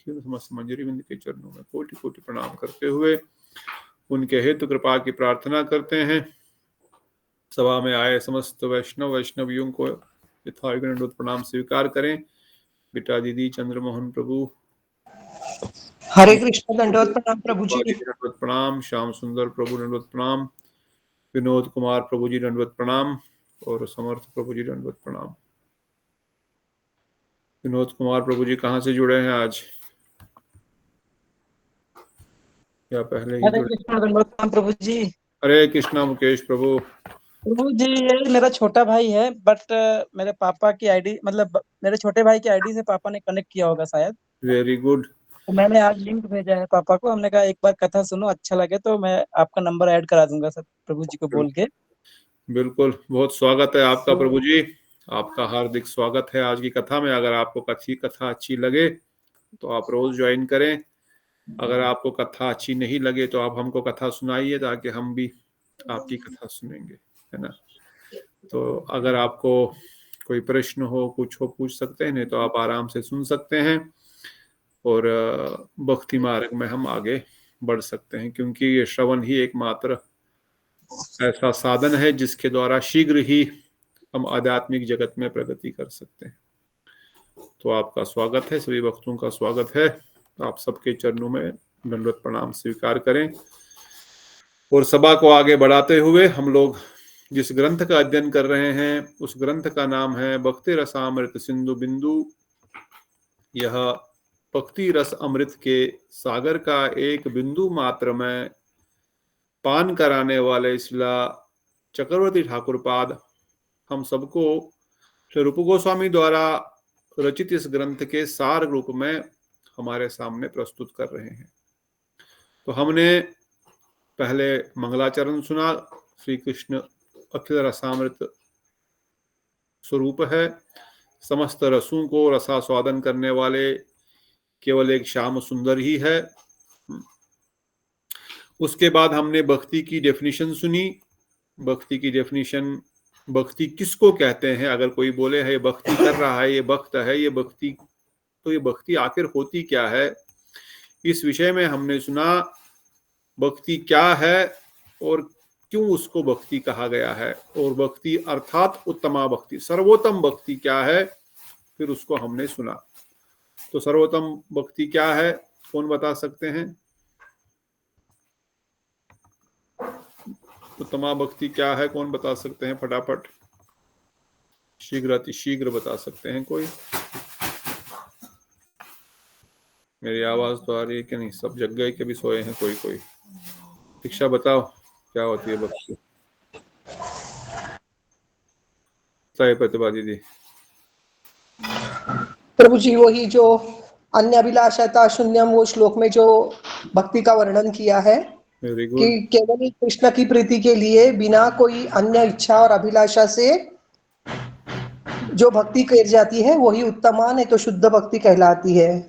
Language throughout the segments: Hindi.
समस्त मंजरी बिंद के चरणों में कोटि कोटि प्रणाम करते हुए उनके हेतु कृपा की प्रार्थना करते हैं। सभा में आए समस्त वैष्णवियों को यथायोग्य दंडवत प्रणाम स्वीकार करें। बेटा दीदी चंद्रमोहन प्रभु, हरे कृष्ण, दंडवत प्रणाम प्रभु जी। दंडवत प्रणाम। श्याम सुंदर प्रभु दंडवत प्रणाम। विनोद कुमार प्रभु जी दंडवत प्रणाम। और समर्थ प्रभु जी दंडवत प्रणाम। विनोद कुमार प्रभु जी कहाँ से जुड़े हैं आज, या पहले ही हरे जुड़े? कृष्ण, दंडवत प्रणाम प्रभु जी। हरे कृष्णा मुकेश प्रभु। प्रभु जी, ये मेरा छोटा भाई है, बट मेरे पापा की आईडी, मतलब मेरे छोटे भाई की आईडी से पापा ने कनेक्ट किया होगा शायद। Very good. तो मैंने आज लिंक भेजा है पापा को। हमने कहा एक बार कथा सुनो, अच्छा लगे तो मैं आपका नंबर ऐड करा दूंगा सब प्रभु जी को बोल के। बिल्कुल, बहुत स्वागत है आपका प्रभु जी, आपका हार्दिक स्वागत है आज की कथा में। अगर आपको कथा अच्छी लगे तो आप रोज ज्वाइन करें। अगर आपको कथा अच्छी नहीं लगे तो आप हमको कथा सुनाइए, ताकि हम भी आपकी कथा सुनेंगे, है ना। तो अगर आपको कोई प्रश्न हो, कुछ हो, पूछ सकते हैं, नहीं तो आप आराम से सुन सकते हैं और भक्ति मार्ग में हम आगे बढ़ सकते हैं, क्योंकि ये श्रवण ही एकमात्र ऐसा साधन है जिसके द्वारा शीघ्र ही हम आध्यात्मिक जगत में प्रगति कर सकते हैं। तो आपका स्वागत है, सभी भक्तों का स्वागत है। आप सबके चरणों में दंडवत प्रणाम स्वीकार करें। और सभा को आगे बढ़ाते हुए हम लोग जिस ग्रंथ का अध्ययन कर रहे हैं उस ग्रंथ का नाम है भक्ति रसामृत सिंधु बिंदु। यह भक्ति रस अमृत के सागर का एक बिंदु मात्र में पान कराने वाले शिला चक्रवर्ती ठाकुर पाद हम सबको श्री रूप गोस्वामी द्वारा रचित इस ग्रंथ के सार रूप में हमारे सामने प्रस्तुत कर रहे हैं। तो हमने पहले मंगलाचरण सुना। श्री कृष्ण अखिल रसामृत स्वरूप है, समस्त रसों को रसास्वादन करने वाले केवल एक श्याम सुंदर ही है। उसके बाद हमने भक्ति की डेफिनेशन सुनी। भक्ति की डेफिनेशन, भक्ति किसको कहते हैं? अगर कोई बोले है ये भक्ति कर रहा है, ये भक्त है, ये भक्ति, तो ये भक्ति आखिर होती क्या है? इस विषय में हमने सुना भक्ति क्या है और क्यों उसको भक्ति कहा गया है, और भक्ति अर्थात उत्तमा भक्ति, सर्वोत्तम भक्ति क्या है, फिर उसको हमने सुना। तो सर्वोत्तम भक्ति क्या है, कौन बता सकते हैं? उत्तमा भक्ति क्या है, कौन बता सकते हैं? फटाफट, शीघ्र अतिशीघ्र बता सकते हैं कोई? मेरी आवाज तो आ रही है कि नहीं? सब जग गए के भी सोए हैं कोई कोई? दीक्षा बताओ क्या होती है भक्ति? सही प्रतिभा दीदी। प्रभु जी, वही जो अन्य अभिलाषता शून्यम, वो श्लोक में जो भक्ति का वर्णन किया है कि केवल कृष्ण की प्रीति के लिए बिना कोई अन्य इच्छा और अभिलाषा से जो भक्ति कर जाती है वही उत्तमा, नहीं तो शुद्ध भक्ति कहलाती है।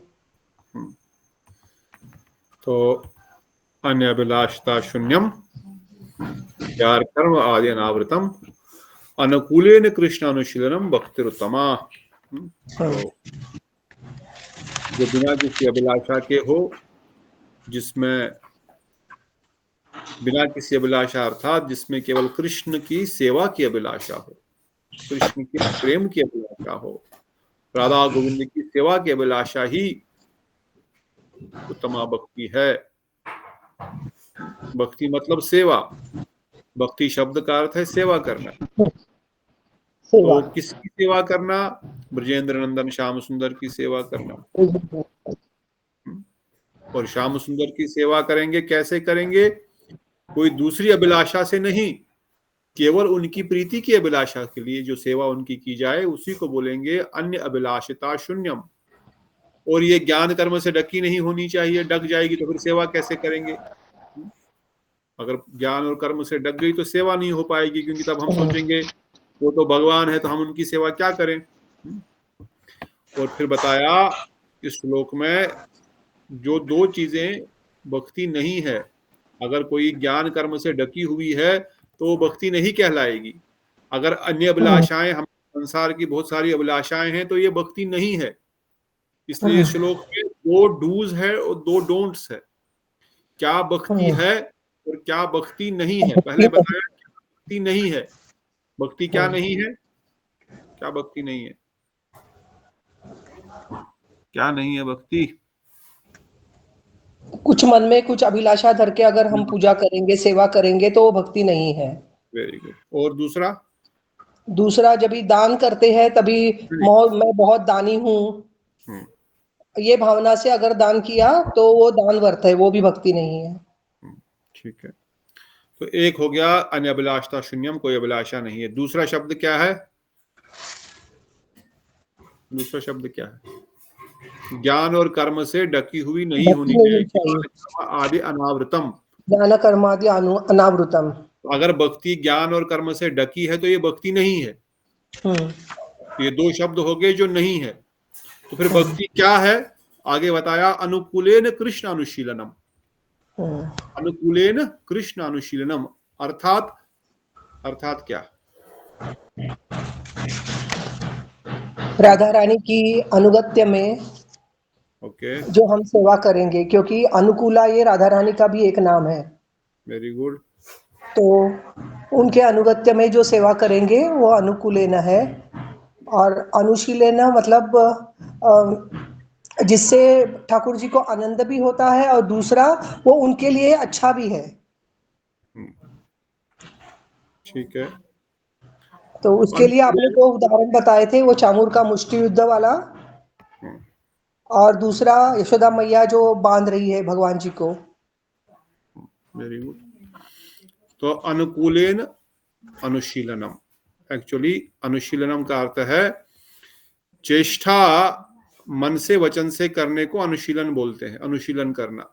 तो अन्य अभिलाषता शून्यम प्यार कर्म आदि अनावृतम अनुकूलेन कृष्ण अनुशीलनम भक्तिरुत्तमा। तो जो बिना किसी अभिलाषा के हो, जिसमें बिना किसी अभिलाषा अर्थात जिसमें केवल कृष्ण की सेवा की अभिलाषा हो, कृष्ण के प्रेम की अभिलाषा हो, राधा गोविंद की सेवा की अभिलाषा ही उत्तमा भक्ति है। भक्ति मतलब सेवा। भक्ति शब्द का अर्थ है सेवा करना। तो किसकी सेवा करना? ब्रजेंद्र नंदन श्याम सुंदर की सेवा करना। और श्याम सुंदर की सेवा करेंगे, कैसे करेंगे? कोई दूसरी अभिलाषा से नहीं, केवल उनकी प्रीति की अभिलाषा के लिए जो सेवा उनकी की जाए उसी को बोलेंगे अन्य अभिलाषिता शून्यम। और ये ज्ञान कर्म से ढकी नहीं होनी चाहिए। ढक जाएगी तो फिर सेवा कैसे करेंगे? अगर ज्ञान और कर्म से ढक गई तो सेवा नहीं हो पाएगी, क्योंकि तब हम सोचेंगे वो तो भगवान है तो हम उनकी सेवा क्या करें। और फिर बताया इस श्लोक में जो दो चीजें भक्ति नहीं है, अगर कोई ज्ञान कर्म से ढकी हुई है तो वो भक्ति नहीं कहलाएगी। अगर अन्य अभिलाषाएं, हम संसार की बहुत सारी अभिलाषाएं हैं, तो ये भक्ति नहीं है। इसलिए इस श्लोक में दो डूज है और दो डोंट्स है। क्या भक्ति है और क्या भक्ति नहीं है। पहले बताया क्या भक्ति नहीं है। भक्ति क्या नहीं है, क्या भक्ति नहीं है, क्या नहीं है भक्ति। कुछ मन में कुछ अभिलाषा धर के अगर हम पूजा करेंगे, सेवा करेंगे तो वो भक्ति नहीं है। Very good. और दूसरा, दूसरा जब भी दान करते हैं तभी मैं बहुत दानी हूँ, ये भावना से अगर दान किया तो वो दान व्यर्थ है, वो भी भक्ति नहीं है। ठीक है, तो एक हो गया अनभिलाषता शून्यम, कोई अभिलाषा नहीं है। दूसरा शब्द क्या है, दूसरा शब्द क्या है, ज्ञान और कर्म से ढकी हुई नहीं होनी चाहिए। आदि अनावृतम, ज्ञान कर्मादि अनावृतम। अगर भक्ति ज्ञान और कर्म से ढकी है तो ये भक्ति नहीं है। ये दो शब्द हो गए जो नहीं है। तो फिर भक्ति क्या है, आगे बताया अनुकूलेन कृष्ण अनुशीलनम। अनुकूलेन कृष्ण अनुशीलनम अर्थात, अर्थात क्या, राधा रानी की अनुगत्य में जो हम सेवा करेंगे, क्योंकि अनुकूला ये राधा रानी का भी एक नाम है। Very good. तो उनके अनुगत्य में जो सेवा करेंगे वो अनुकूलेन है, और अनुशीलेन मतलब जिससे ठाकुर जी को आनंद भी होता है और दूसरा वो उनके लिए अच्छा भी है। ठीक है, तो उसके लिए आपने जो उदाहरण बताए थे वो चामूर का मुष्टि युद्ध वाला, और दूसरा यशोदा मैया जो बांध रही है भगवान जी को। Very good. तो अनुकूलेन अनुशीलनम, एक्चुअली अनुशीलनम का अर्थ है चेष्टा, मन से वचन से करने को अनुशीलन बोलते हैं, अनुशीलन करना।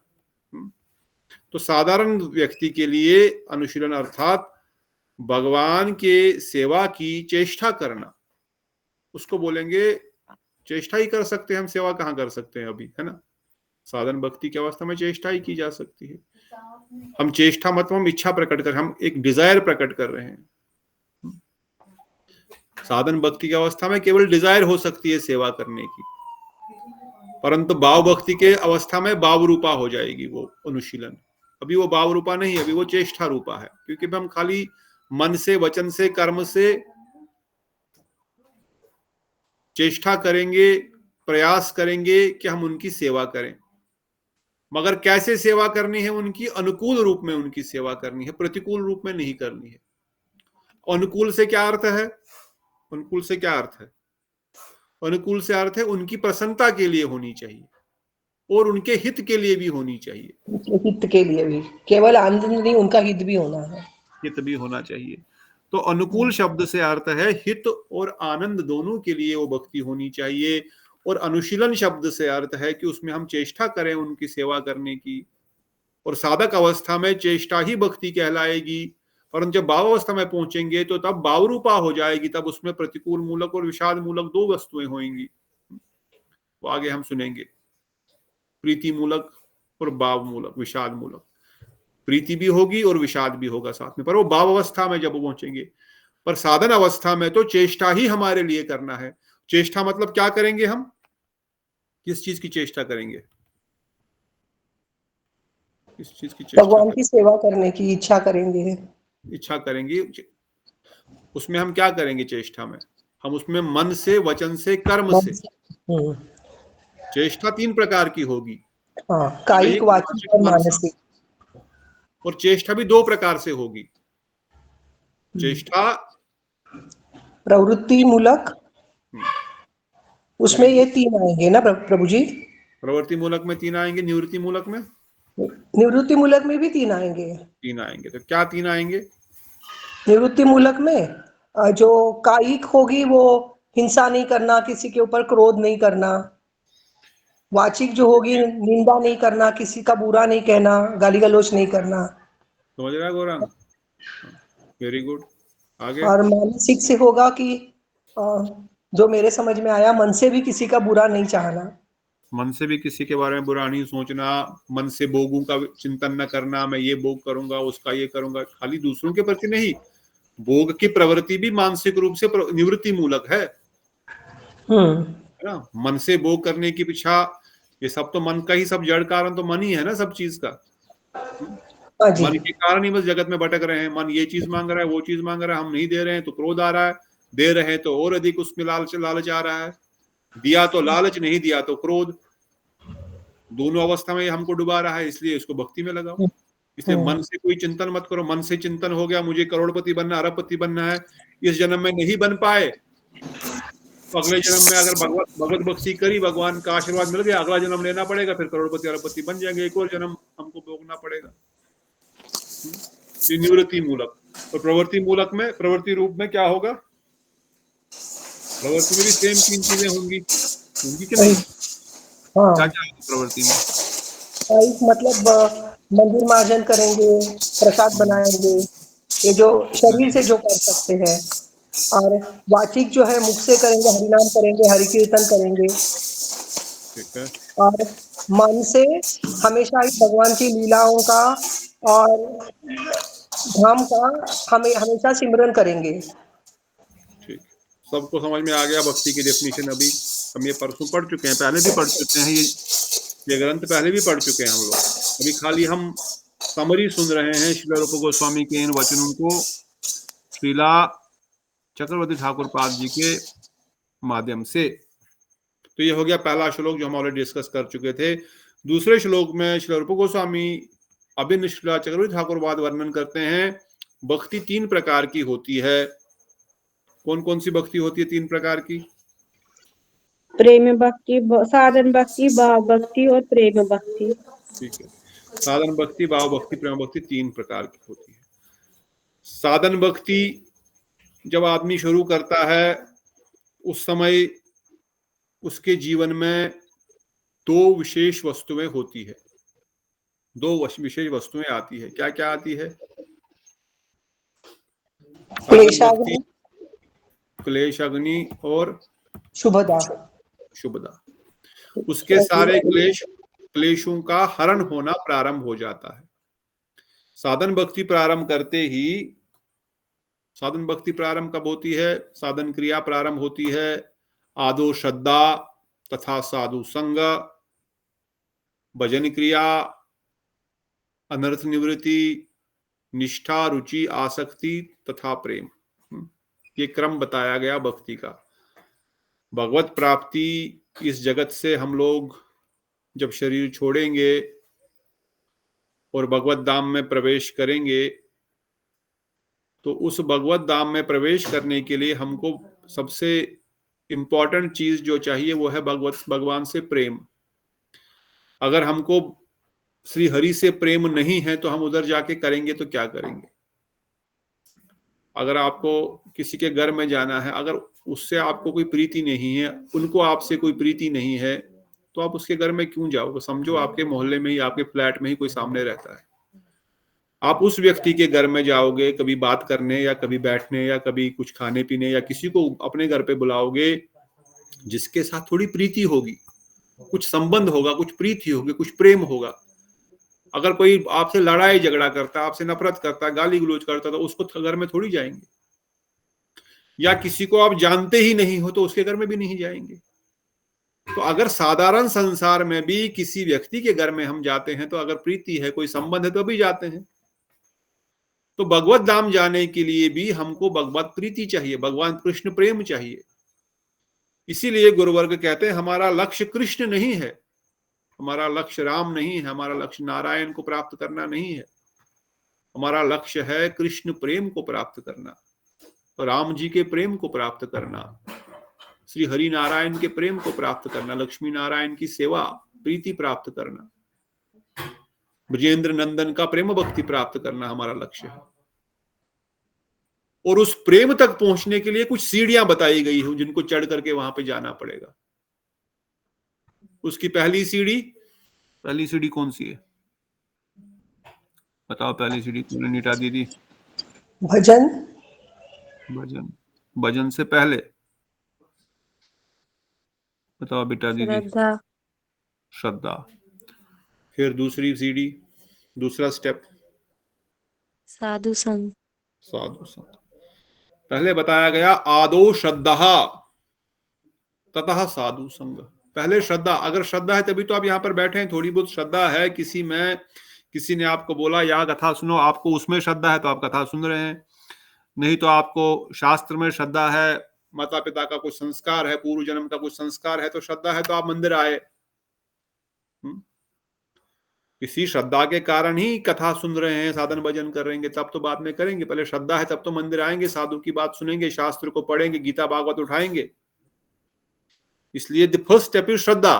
तो साधारण व्यक्ति के लिए अनुशीलन अर्थात भगवान के सेवा की चेष्टा करना, उसको बोलेंगे। चेष्टा ही कर सकते हैं हम, सेवा कहाँ कर सकते हैं अभी, है ना। साधन भक्ति की अवस्था में चेष्टा ही की जा सकती है। हम चेष्टा मतलब हम इच्छा प्रकट कर, हम एक डिजायर प्रकट कर रहे हैं। साधन भक्ति की अवस्था में केवल डिजायर हो सकती है सेवा करने की, परंतु भाव भक्ति के अवस्था में भाव रूपा हो जाएगी वो अनुशीलन। अभी वो भाव रूपा नहीं है, अभी वो चेष्टा रूपा है, क्योंकि हम खाली मन से वचन से कर्म से चेष्टा करेंगे, प्रयास करेंगे कि हम उनकी सेवा करें, मगर कैसे सेवा करनी है उनकी, अनुकूल रूप में उनकी सेवा करनी है, प्रतिकूल रूप में नहीं करनी है। अनुकूल से क्या अर्थ है, अनुकूल से क्या अर्थ है, अनुकूल से अर्थ है उनकी प्रसन्नता के लिए होनी चाहिए और उनके हित के लिए भी होनी चाहिए। हित के लिए भी, केवल आनंद नहीं, उनका हित भी होना है, हित भी होना चाहिए। तो अनुकूल शब्द से अर्थ है हित और आनंद दोनों के लिए वो भक्ति होनी चाहिए। और अनुशीलन शब्द से अर्थ है कि उसमें हम चेष्टा करें उनकी सेवा करने की, और साधक अवस्था में चेष्टा ही भक्ति कहलाएगी। परंतु जब भाव अवस्था में पहुंचेंगे तो तब भाव रूपा हो जाएगी, तब उसमें प्रतिकूल मूलक और विषाद मूलक दो वस्तुएं होंगी, वो आगे हम सुनेंगे। प्रीति मूलक और भाव मूलक, विषाद मूलक। प्रीति भी होगी और विषाद भी होगा साथ में, पर वो भाव अवस्था में जब पहुंचेंगे। पर साधन अवस्था में तो चेष्टा ही हमारे लिए करना है। चेष्टा मतलब क्या करेंगे हम, किस चीज की चेष्टा करेंगे, किस चीज की चेष्टा, भगवान की सेवा करने की इच्छा करेंगे, इच्छा करेंगे। उसमें हम क्या करेंगे चेष्टा में, हम उसमें मन से वचन से कर्म से। चेष्टा तीन प्रकार की होगी, कायिक, वाचिक और मानसिक। और चेष्टा भी दो प्रकार से होगी। चेष्टा प्रवृत्ति मूलक, उसमें ये तीन आएंगे ना प्रभु जी। प्रवृत्ति मूलक में तीन आएंगे, निवृत्ति मूलक में, निवृत्ति मूलक में भी तीन आएंगे। तीन आएंगे। तो क्या तीन आएंगे, निवृत्ति मूलक में जो कायिक होगी वो हिंसा नहीं करना, किसी के ऊपर क्रोध नहीं करना। वाचिक जो होगी निंदा नहीं करना, किसी का बुरा नहीं कहना, गाली गलौज नहीं करना। समझ रहा है गौरांग, वेरी गुड। आगे। और मानसिक से होगा कि जो मेरे समझ में आया, मन से भी किसी का बुरा नहीं चाहना, मन से भी किसी के बारे में बुरा नहीं सोचना, मन से भोगों का चिंतन न करना, मैं ये भोग करूंगा उसका ये करूंगा, खाली दूसरों के प्रति नहीं। भोग की प्रवृत्ति भी मानसिक रूप से निवृत्ति मूलक है ना। मन से भोग करने की इच्छा ये सब तो मन का ही, सब जड़ कारण तो मन ही है ना सब चीज का। हाँ जी। मन के कारण ही बस जगत में भटक रहे हैं। मन ये चीज मांग रहा है, वो चीज मांग रहा है, हम नहीं दे रहे हैं तो क्रोध आ रहा है, दे रहे हैं तो और अधिक उसमें लालच आ रहा है, दिया तो लालच, नहीं दिया तो क्रोध। दोनों अवस्था में हमको डुबा रहा है, इसलिए इसको भक्ति में लगाओ। इसलिए मन से कोई चिंतन मत करो। मन से चिंतन हो गया मुझे करोड़पति बनना, अरबपति बनना है, इस जन्म में नहीं बन पाए तो अगले जन्म में अगर भगवत भक्ति करी, भगवान का आशीर्वाद मिल गया, अगला जन्म लेना पड़ेगा, फिर करोड़पति अरबपति बन जाएंगे, एक और जन्म हमको भोगना पड़ेगा। निवृत्ति मूलक। और प्रवृत्ति मूलक में, प्रवृत्ति रूप में क्या होगा? प्रवृत्ति में भी सेम 3 चीजें होंगी कि नहीं? हाँ। क्या क्या होगा प्रवृत्ति में? मतलब मंदिर मार्जन करेंगे, प्रसाद बनाएंगे, ये जो शरीर से जो कर सकते हैं, और वाचिक जो है मुख से करेंगे, हरिनाम करेंगे, हरि कीर्तन करेंगे। ठीक है। और मन से हमेशा ही भगवान की लीलाओं का और धाम का हमें हमेशा सिमरन करेंगे। ठीक, सबको समझ में आ गया भक्ति की डेफिनेशन? अभी हम ये परसों पढ़ चुके हैं, पहले भी पढ़ चुके हैं, ये ग्रंथ पहले भी पढ़ चुके हैं हम लोग। अभी खाली हम समरी सुन रहे हैं श्रील रूप गोस्वामी के इन वचनों को श्रीला चक्रवर्ती ठाकुर पाद जी के माध्यम से। तो ये हो गया पहला श्लोक जो हम ऑलरेडी डिस्कस कर चुके थे। दूसरे श्लोक में श्रील रूप गोस्वामी अभिन्न श्रीला चक्रवर्ती ठाकुर पाद वर्णन करते हैं भक्ति 3 प्रकार की होती है। कौन कौन सी भक्ति होती है 3 प्रकार की? प्रेम भक्ति, साधन भक्ति, भाव भक्ति और प्रेम भक्ति। ठीक है, साधन भक्ति, भाव भक्ति, प्रेम भक्ति 3 प्रकार की होती है। साधन भक्ति जब आदमी शुरू करता है उस समय उसके जीवन में 2 विशेष वस्तुएं होती है, 2 विशेष वस्तुएं आती है। क्या क्या आती है? क्लेश अग्नि और शुभदा। उसके सारे क्लेशों का हरण होना प्रारंभ हो जाता है। साधन भक्ति प्रारंभ करते ही, साधन भक्ति प्रारंभ कब होती है? साधन क्रिया प्रारंभ होती है आदो श्रद्धा तथा साधु संग, भजन क्रिया, अनर्थ निवृत्ति, निष्ठा, रुचि, आसक्ति तथा प्रेम। ये क्रम बताया गया भक्ति का। भगवत प्राप्ति, इस जगत से हम लोग जब शरीर छोड़ेंगे और भगवत धाम में प्रवेश करेंगे तो उस भगवत धाम में प्रवेश करने के लिए हमको सबसे इंपॉर्टेंट चीज जो चाहिए वो है भगवान से प्रेम। अगर हमको श्री हरि से प्रेम नहीं है तो हम उधर जाके करेंगे तो क्या करेंगे? अगर आपको किसी के घर में जाना है, अगर उससे आपको कोई प्रीति नहीं है, उनको आपसे कोई प्रीति नहीं है, तो आप उसके घर में क्यों जाओगे? समझो आपके मोहल्ले में ही, आपके फ्लैट में ही कोई सामने रहता है, आप उस व्यक्ति के घर में जाओगे कभी बात करने या कभी बैठने या कभी कुछ खाने पीने, या किसी को अपने घर पे बुलाओगे जिसके साथ थोड़ी प्रीति होगी, कुछ संबंध होगा, कुछ प्रीति होगी, कुछ प्रेम होगा। अगर कोई आपसे लड़ाई झगड़ा करता, आपसे नफरत करता, गाली गलौज करता, तो उसको घर में थोड़ी जाएंगे। या किसी को आप जानते ही नहीं हो तो उसके घर में भी नहीं जाएंगे। तो अगर साधारण संसार में भी किसी व्यक्ति के घर में हम जाते हैं तो अगर प्रीति है, कोई संबंध है, तो भी जाते हैं। तो भगवत धाम जाने के लिए भी हमको भगवत प्रीति चाहिए, भगवान कृष्ण प्रेम चाहिए। इसीलिए गुरुवर्ग कहते हैं हमारा लक्ष्य कृष्ण नहीं है, हमारा लक्ष्य राम नहीं है, हमारा लक्ष्य नारायण को प्राप्त करना नहीं है, हमारा लक्ष्य है कृष्ण प्रेम को प्राप्त करना, राम जी के प्रेम को प्राप्त करना, श्री हरि नारायण के प्रेम को प्राप्त करना, लक्ष्मी नारायण की सेवा प्रीति प्राप्त करना, ब्रजेंद्र नंदन का प्रेम भक्ति प्राप्त करना हमारा लक्ष्य है। और उस प्रेम तक पहुंचने के लिए कुछ सीढ़ियां बताई गई हैं जिनको चढ़ करके वहां पे जाना पड़ेगा। उसकी पहली सीढ़ी कौन सी है? बताओ पहली सीढ़ी तूने नीटा दीदी? भजन से पहले बताओ बेटा दीदी? श्रद्धा। फिर दूसरी सीढ़ी, दूसरा स्टेप साधु संग। पहले बताया गया आदो श्रद्धा ततः साधु संग। पहले श्रद्धा, अगर श्रद्धा है तभी तो आप यहाँ पर बैठे हैं, थोड़ी बहुत श्रद्धा है किसी में, किसी ने आपको बोला या कथा सुनो, आपको उसमें श्रद्धा है तो आप कथा सुन रहे हैं, नहीं तो आपको शास्त्र में श्रद्धा है, माता पिता का कुछ संस्कार है, पूर्व जन्म का कुछ संस्कार है तो श्रद्धा है तो आप मंदिर आए। किसी श्रद्धा के कारण ही कथा सुन रहे हैं, साधन भजन कर रहेंगे, तब तो बाद में करेंगे, पहले श्रद्धा है तब तो मंदिर आएंगे, साधु की बात सुनेंगे, शास्त्र को पढ़ेंगे, गीता भागवत उठाएंगे। इसलिए द फर्स्ट स्टेप इज श्रद्धा।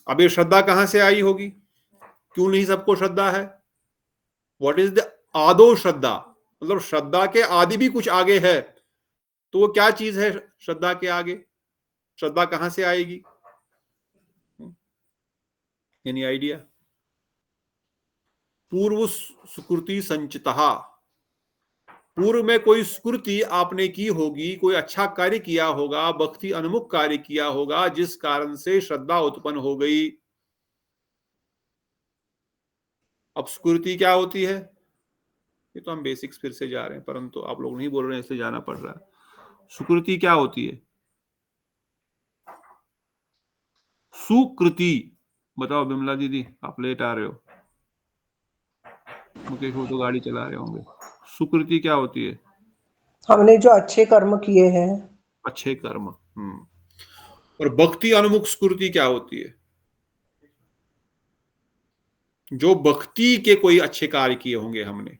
अब ये श्रद्धा कहां से आई होगी, क्यों नहीं सबको श्रद्धा है? व्हाट इज द आदो श्रद्धा, मतलब श्रद्धा के आदि भी कुछ आगे है, तो वो क्या चीज है श्रद्धा के आगे? श्रद्धा कहां से आएगी? Any idea? पूर्व सुकृति संचिता, पूर्व में कोई स्कृति आपने की होगी, कोई अच्छा कार्य किया होगा, भक्ति अनुमुख कार्य किया होगा, जिस कारण से श्रद्धा उत्पन्न हो गई। अब स्कृति क्या होती है, ये तो हम बेसिक्स फिर से जा रहे हैं, परंतु आप लोग नहीं बोल रहे हैं इसलिए जाना पड़ रहा है। सुकृति क्या होती है? सुकृति बताओ बिमला दीदी, आप लेट आ रहे हो, मुकेश वो तो गाड़ी चला रहे होंगे। सुकृति क्या होती है? हमने जो अच्छे कर्म किए हैं, अच्छे कर्म। और भक्ति अनुमुख स्कृति क्या होती है? जो भक्ति के कोई अच्छे कार्य किए होंगे हमने,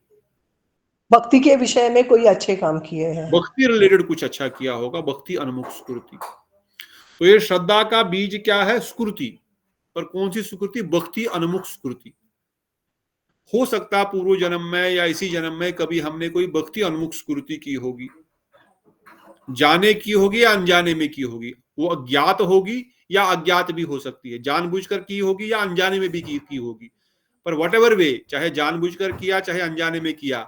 भक्ति के विषय में कोई अच्छे काम किए हैं, भक्ति रिलेटेड कुछ अच्छा किया होगा, भक्ति अनुमुख स्कृति। तो ये श्रद्धा का बीज क्या है? स्कृति। पर कौन सी स्कृति? भक्ति अनुमुख स्कृति। हो सकता पूर्व जन्म में या इसी जन्म में कभी हमने कोई भक्ति अनुमुख स्कृति की होगी, जाने की होगी या अनजाने में की होगी, वो अज्ञात होगी या अज्ञात भी हो सकती है, जानबूझकर की होगी या अनजाने में भी की होगी, पर व्हाटएवर वे, चाहे जानबूझकर किया चाहे अनजाने में किया,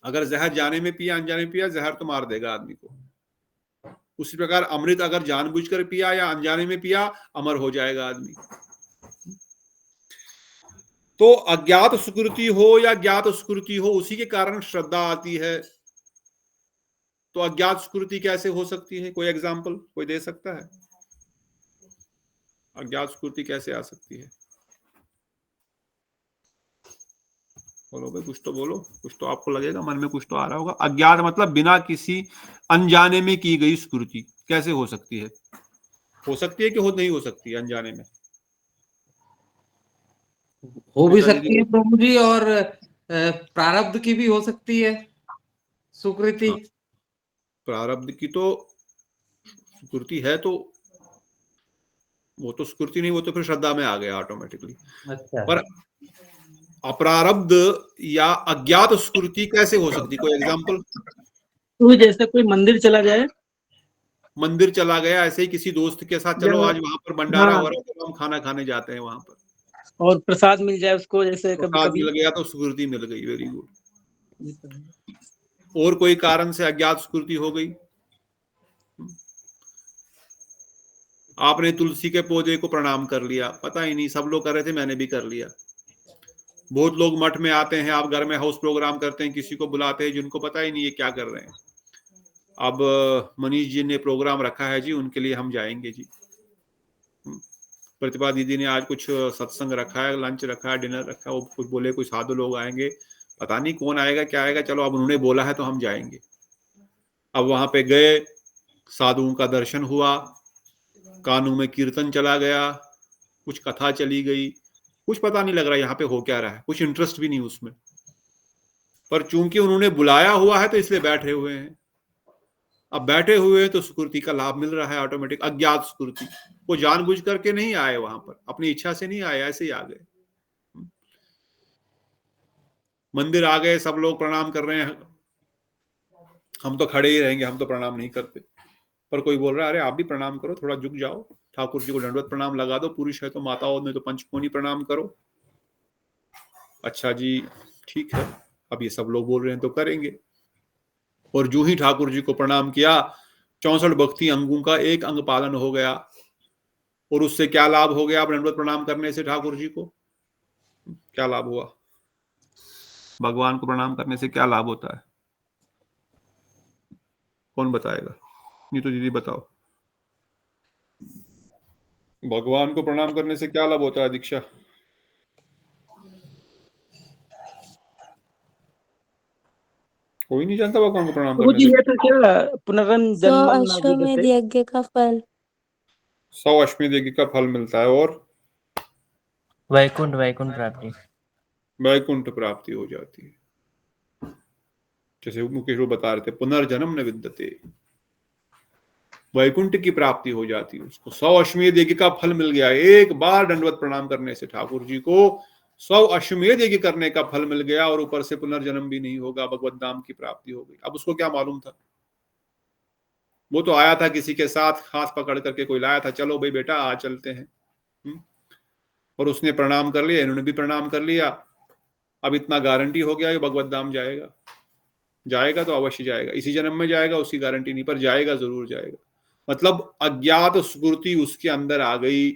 अगर जहर जाने में पिया अनजाने में पिया, जहर तो मार देगा आदमी को। उसी प्रकार अमृत अगर जानबूझकर पिया या अनजाने में पिया, अमर हो जाएगा आदमी। तो अज्ञात सुकृति हो या ज्ञात सुकृति हो, उसी के कारण श्रद्धा आती है। तो अज्ञात सुकृति कैसे हो सकती है? कोई एग्जाम्पल कोई दे सकता है? अज्ञात सुकृति कैसे आ सकती है? बोलो भाई, कुछ तो बोलो, कुछ तो आपको लगेगा मन में कुछ तो आ रहा होगा। अज्ञात मतलब बिना किसी अनजाने में की गई स्कृति कैसे हो सकती है? हो सकती है कि नहीं हो सकती है अनजाने में? हो भी सकती है प्रभु जी, और प्रारब्ध की भी हो सकती है सुकृति। प्रारब्ध की तो सुकृति है, तो वो तो सुकृति नहीं, वो तो फिर श्रद्धा में आ गया ऑटोमेटिकली। अच्छा। पर अप्रारब्ध या अज्ञात स्कृति कैसे हो सकती? कोई एग्जांपल? तो जैसे कोई मंदिर चला जाए, मंदिर चला गया, ऐसे ही किसी दोस्त के साथ, चलो आज वहां पर भंडारा हो रहा है तो हम खाना खाने जाते हैं वहां पर, और प्रसाद मिल जाए उसको, जैसे कभी प्रसाद कभी मिल गया तो स्कृति मिल गई, वेरी गुड। और कोई कारण से अज्ञात स्कृति हो गई, आपने तुलसी के पौधे को प्रणाम कर लिया, पता ही नहीं, सब लोग कर रहे थे मैंने भी कर लिया। बहुत लोग मठ में आते हैं, आप घर में हाउस प्रोग्राम करते हैं, किसी को बुलाते हैं जिनको पता ही नहीं है क्या कर रहे हैं। अब मनीष जी ने प्रोग्राम रखा है जी, उनके लिए हम जाएंगे जी। प्रतिभा दीदी ने आज कुछ सत्संग रखा है, लंच रखा है, डिनर रखा है, वो कुछ बोले कुछ साधु लोग आएंगे, पता नहीं कौन आएगा क्या आएगा, चलो अब उन्होंने बोला है तो हम जाएंगे। अब वहां पे गए, साधुओं का दर्शन हुआ, कानों में कीर्तन चला गया, कुछ कथा चली गई, कुछ पता नहीं लग रहा यहाँ पे हो क्या रहा है, कुछ इंटरेस्ट भी नहीं उसमें, पर चूंकि उन्होंने बुलाया हुआ है तो इसलिए बैठे हुए हैं। अब बैठे हुए हैं तो सुकृति का लाभ मिल रहा है ऑटोमेटिक। अज्ञात सुकृति, वो जानबूझ करके नहीं आए वहां पर, अपनी इच्छा से नहीं आए, ऐसे ही आ गए। मंदिर आ गए, सब लोग प्रणाम कर रहे हैं, हम तो खड़े ही रहेंगे, हम तो प्रणाम नहीं करते, पर कोई बोल रहा है अरे आप भी प्रणाम करो, थोड़ा झुक जाओ, ठाकुर जी को दंडवत प्रणाम लगा दो, पुरुष है तो माताओं ने तो पंचकोनी प्रणाम करो। अच्छा जी ठीक है, अब ये सब लोग बोल रहे हैं तो करेंगे। और जो ही ठाकुर जी को प्रणाम किया, 64 भक्ति अंगों का एक अंग पालन हो गया। और उससे क्या लाभ हो गया? दंडवत प्रणाम करने से ठाकुर जी को क्या लाभ हुआ? भगवान को प्रणाम करने से क्या लाभ होता है? कौन बताएगा? नहीं तो दीदी बताओ, भगवान को प्रणाम करने से क्या लाभ होता है दीक्षा? कोई नहीं जानता भगवान को प्रणाम करने जी से? ये तो क्या पुनर्जन्म 100 न अश्वमेध विद्यते। यज्ञ का फल, 100 अश्वमेध यज्ञ का फल मिलता है और वैकुंठ प्राप्ति, वैकुंठ प्राप्ति हो जाती है। जैसे मुकेश वो बता रहे थे, पुनर्जन्म न विद्यते, वैकुंठ की प्राप्ति हो जाती है उसको। 100 अश्वमेध यज्ञ का फल मिल गया, एक बार दंडवत प्रणाम करने से ठाकुर जी को 100 अश्वमेध यज्ञ करने का फल मिल गया, और ऊपर से पुनर्जन्म भी नहीं होगा, भगवत धाम की प्राप्ति हो गई। अब उसको क्या मालूम था? वो तो आया था किसी के साथ, हाथ पकड़ करके कोई लाया था, चलो भाई बेटा आज चलते हैं, और उसने प्रणाम कर लिया, इन्होंने भी प्रणाम कर लिया। अब इतना गारंटी हो गया कि भगवत धाम जाएगा। जाएगा तो अवश्य जाएगा, इसी जन्म में जाएगा उसकी गारंटी नहीं, पर जाएगा, जरूर जाएगा। मतलब अज्ञात स्फूर्ति उसके अंदर आ गई,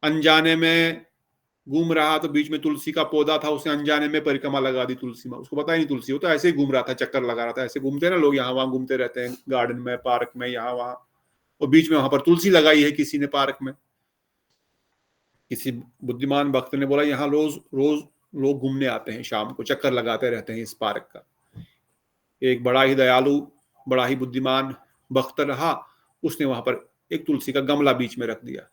अनजाने में घूम रहा, तो बीच में तुलसी का पौधा था, उसने अनजाने में परिक्रमा लगा दी तुलसी में, उसको पता ही नहीं तुलसी, वो तो ऐसे ही घूम रहा था, चक्कर लगा रहा था, ऐसे घूमते ना लोग, यहाँ वहां घूमते रहते हैं गार्डन में, पार्क में, यहाँ वहां, और बीच में वहां पर तुलसी लगाई है किसी ने पार्क में। किसी बुद्धिमान भक्त ने बोला यहाँ रोज रोज लोग घूमने आते हैं, शाम को चक्कर लगाते रहते हैं इस पार्क का। एक बड़ा ही दयालु, बड़ा ही बुद्धिमान भक्त रहा, उसने वहां पर एक तुलसी का गमला बीच में रख दिया।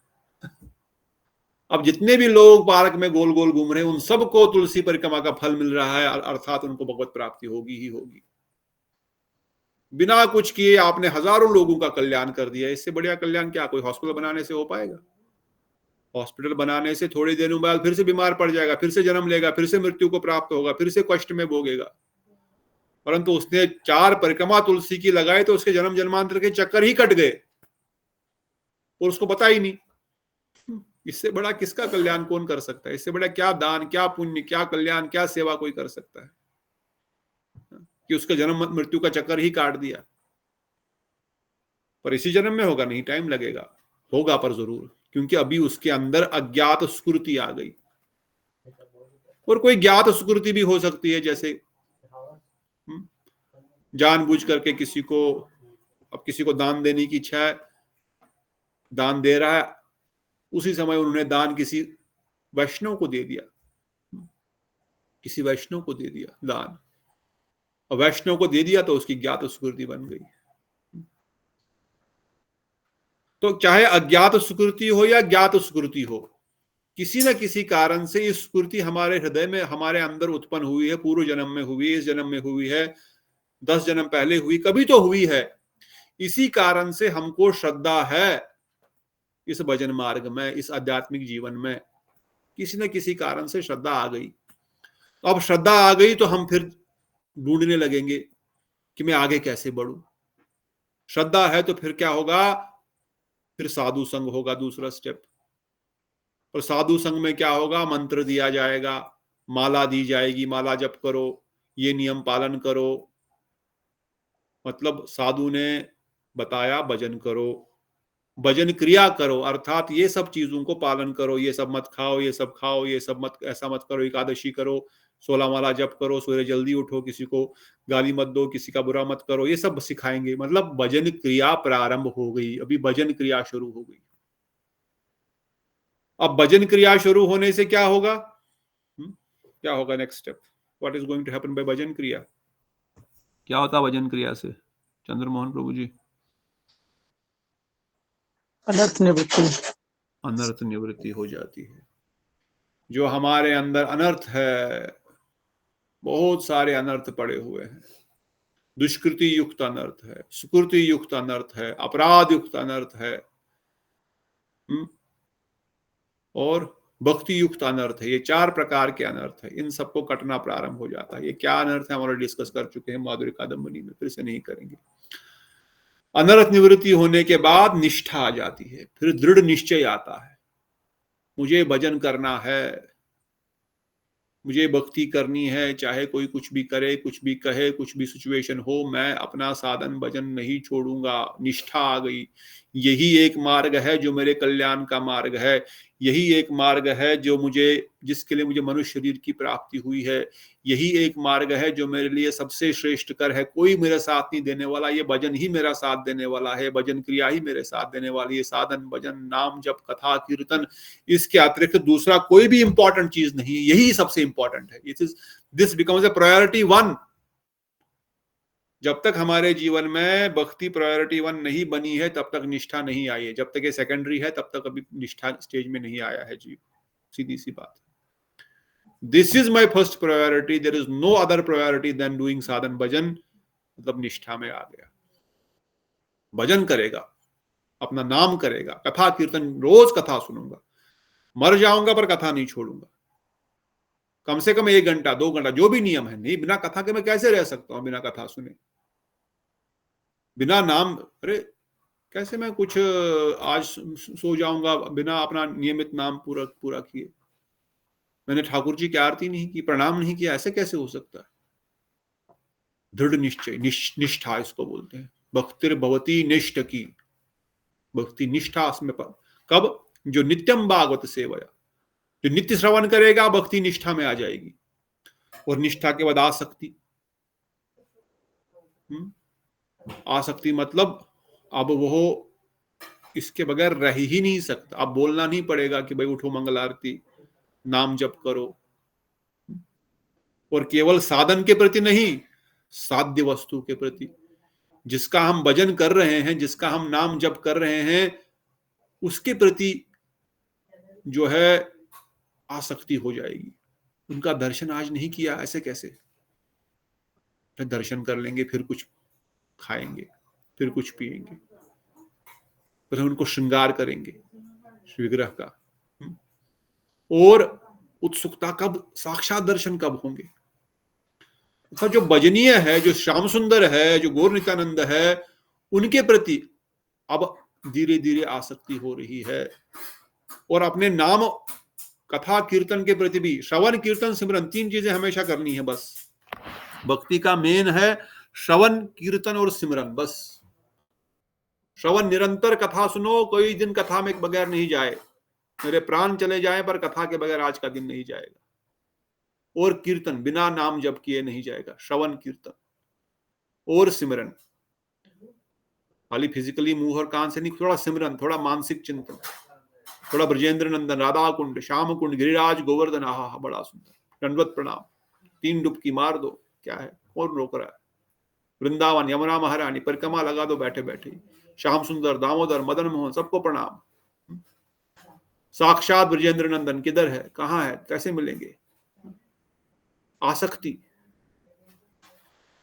अब जितने भी लोग पार्क में गोल गोल घूम रहे हैं, उन सबको तुलसी परिक्रमा का फल मिल रहा है, अर्थात उनको भगवत प्राप्ति होगी ही होगी। बिना कुछ किए आपने हजारों लोगों का कल्याण कर दिया, इससे बढ़िया कल्याण क्या कोई हॉस्पिटल बनाने से हो पाएगा? हॉस्पिटल बनाने से थोड़ी देर बाद फिर से बीमार पड़ जाएगा, फिर से जन्म लेगा, फिर से मृत्यु को प्राप्त होगा, फिर से कष्ट में भोगेगा। परंतु उसने 4 परिक्रमा तुलसी की लगाई तो उसके जन्म जन्मांतर के चक्कर ही कट गए, और उसको पता ही नहीं। इससे बड़ा किसका कल्याण कौन कर सकता है? इससे बड़ा क्या दान, क्या पुण्य, क्या कल्याण, क्या सेवा कोई कर सकता है कि उसका जन्म मृत्यु का चक्कर ही काट दिया? पर इसी जन्म में होगा नहीं, टाइम लगेगा, होगा पर जरूर, क्योंकि अभी उसके अंदर अज्ञात स्फूर्ति आ गई। और कोई ज्ञात स्फूर्ति भी हो सकती है, जैसे जानबूझ करके किसी को, अब किसी को दान देने की इच्छा है, दान दे रहा है, उसी समय उन्होंने दान किसी वैष्णव को दे दिया, किसी वैष्णव को दे दिया दान, और वैष्णव को दे दिया तो उसकी ज्ञात स्फूर्ति बन गई। तो चाहे अज्ञात स्फूर्ति हो या ज्ञात स्फूर्ति हो, किसी न किसी कारण से इस स्फूर्ति हमारे हृदय में, हमारे अंदर उत्पन्न हुई है, पूर्व जन्म में हुई, इस जन्म में हुई है, 10 जन्म पहले हुई, कभी तो हुई है। इसी कारण से हमको श्रद्धा है इस भजन मार्ग में, इस आध्यात्मिक जीवन में, किसी न किसी कारण से श्रद्धा आ गई। तो अब श्रद्धा आ गई तो हम फिर ढूंढने लगेंगे कि मैं आगे कैसे बढ़ूं। श्रद्धा है तो फिर क्या होगा? फिर साधु संग होगा, दूसरा स्टेप। और साधु संग में क्या होगा? मंत्र दिया जाएगा, माला दी जाएगी, माला जप करो, ये नियम पालन करो। मतलब साधु ने बताया भजन करो, भजन क्रिया करो, अर्थात ये सब चीजों को पालन करो, ये सब मत खाओ, ये सब खाओ, ये सब मत, ऐसा मत करो, एकादशी करो, 16 माला जप करो, सूर्य जल्दी उठो, किसी को गाली मत दो, किसी का बुरा मत करो, ये सब सिखाएंगे। मतलब भजन क्रिया प्रारंभ हो गई, अभी भजन क्रिया शुरू हो गई। अब भजन क्रिया शुरू होने से क्या होगा? क्या होगा next step? What is going to happen by भजन क्रिया? क्या होता है भजन क्रिया से चंद्रमोहन प्रभु जी? अनर्थ निवृत्ति, अनर्थ निवृत्ति हो जाती है। जो हमारे अंदर अनर्थ है, बहुत सारे अनर्थ पड़े हुए हैं, दुष्कृति युक्त अनर्थ है, सुकृति युक्त अनर्थ है, अपराध युक्त अनर्थ है, और भक्ति युक्त अनर्थ है। ये 4 प्रकार के अनर्थ है, इन सबको कटना प्रारंभ हो जाता है। ये क्या अनर्थ है हम ऑलरेडी डिस्कस कर चुके हैं माधुर्य कादंबरी में, फिर से नहीं करेंगे। अनर्थ निवृत्ति होने के बाद निष्ठा आ जाती है, फिर दृढ़ निश्चय आता है, मुझे भजन करना है, मुझे भक्ति करनी है, चाहे कोई कुछ भी करे, कुछ भी कहे, कुछ भी सिचुएशन हो, मैं अपना साधन भजन नहीं छोड़ूंगा। निष्ठा आ गई, यही एक मार्ग है जो मेरे कल्याण का मार्ग है, यही एक मार्ग है जो जिसके लिए मुझे मनुष्य शरीर की प्राप्ति हुई है, यही एक मार्ग है जो मेरे लिए सबसे श्रेष्ठ कर है। कोई मेरा साथ नहीं देने वाला, ये भजन ही मेरा साथ देने वाला है, भजन क्रिया ही मेरे साथ देने वाली है। साधन, भजन, नाम, जप, कथा, कीर्तन, इसके अतिरिक्त दूसरा कोई भी इंपॉर्टेंट चीज नहीं है, यही सबसे इंपॉर्टेंट है। This becomes a priority 1। जब तक हमारे जीवन में भक्ति प्रायोरिटी 1 नहीं बनी है तब तक निष्ठा नहीं आई है। जब तक ये सेकेंडरी है तब तक अभी निष्ठा स्टेज में नहीं आया है जी, सीधी सी बात। This is my first priority, there is no other priority than doing साधन भजन। मतलब निष्ठा में आ गया, भजन करेगा, अपना नाम करेगा, कथा कीर्तन, रोज कथा सुनूंगा, मर जाऊंगा पर कथा नहीं छोड़ूंगा, कम से कम 1 घंटा 2 घंटा जो भी नियम है। नहीं, बिना कथा के मैं कैसे रह सकता हूं? बिना कथा सुने, बिना नाम, अरे कैसे मैं कुछ आज सो जाऊंगा बिना अपना नियमित नाम पूरा किए? मैंने ठाकुर जी की आरती नहीं की, प्रणाम नहीं किया, ऐसे कैसे हो सकता है? दृढ़ निश्चय, निष्ठा इसको बोलते हैं। भक्तिर भवती निष्ठ की, भक्ति निष्ठा में कब? जो नित्यम भागवत सेवया, जो नित्य श्रवण करेगा भक्ति निष्ठा में आ जाएगी। और निष्ठा के बाद आसक्ति। आसक्ति मतलब अब वो इसके बगैर रह ही नहीं सकता। अब बोलना नहीं पड़ेगा कि भाई उठो मंगल आरती, नाम जप करो। और केवल साधन के प्रति नहीं, साध्य वस्तु के प्रति, जिसका हम भजन कर रहे हैं, जिसका हम नाम जप कर रहे हैं, उसके प्रति जो है आसक्ति हो जाएगी। उनका दर्शन आज नहीं किया, ऐसे कैसे? दर्शन कर लेंगे, फिर कुछ खाएंगे, फिर कुछ पिएंगे, फिर उनको श्रृंगार करेंगे विग्रह का। और उत्सुकता कब? साक्षात दर्शन कब होंगे? तो जो भजनीय है, जो श्याम सुंदर है, जो गौर नित्यानंद है, उनके प्रति अब धीरे धीरे आसक्ति हो रही है। और अपने नाम, कथा, कीर्तन के प्रति भी, श्रवण, कीर्तन, सिमरन, 3 चीजें हमेशा करनी है बस। भक्ति का मेन है श्रवण, कीर्तन और सिमरन, बस। श्रवण निरंतर, कथा सुनो, कोई दिन कथा में बगैर नहीं जाए, मेरे प्राण चले जाएं पर कथा के बगैर आज का दिन नहीं जाएगा। और कीर्तन बिना नाम जप किए नहीं जाएगा, श्रवण, कीर्तन और सिमरन। खाली फिजिकली मुंह और कान से नहीं, थोड़ा सिमरन, थोड़ा मानसिक चिंतन, थोड़ा ब्रजेंद्र नंदन, राधा कुंड, श्याम कुंड, गिरिराज गोवर्धन, आहा बड़ा सुंदर, दंडवत प्रणाम, 3 डुबकी मार दो, क्या है, कौन रोक रहा है? वृंदावन, यमुना महारानी, परिक्रमा लगा दो बैठे बैठे, श्याम सुंदर, दामोदर, मदन मोहन, सबको प्रणाम। साक्षात ब्रजेंद्र नंदन किधर है, कहां है, कैसे मिलेंगे? आसक्ति,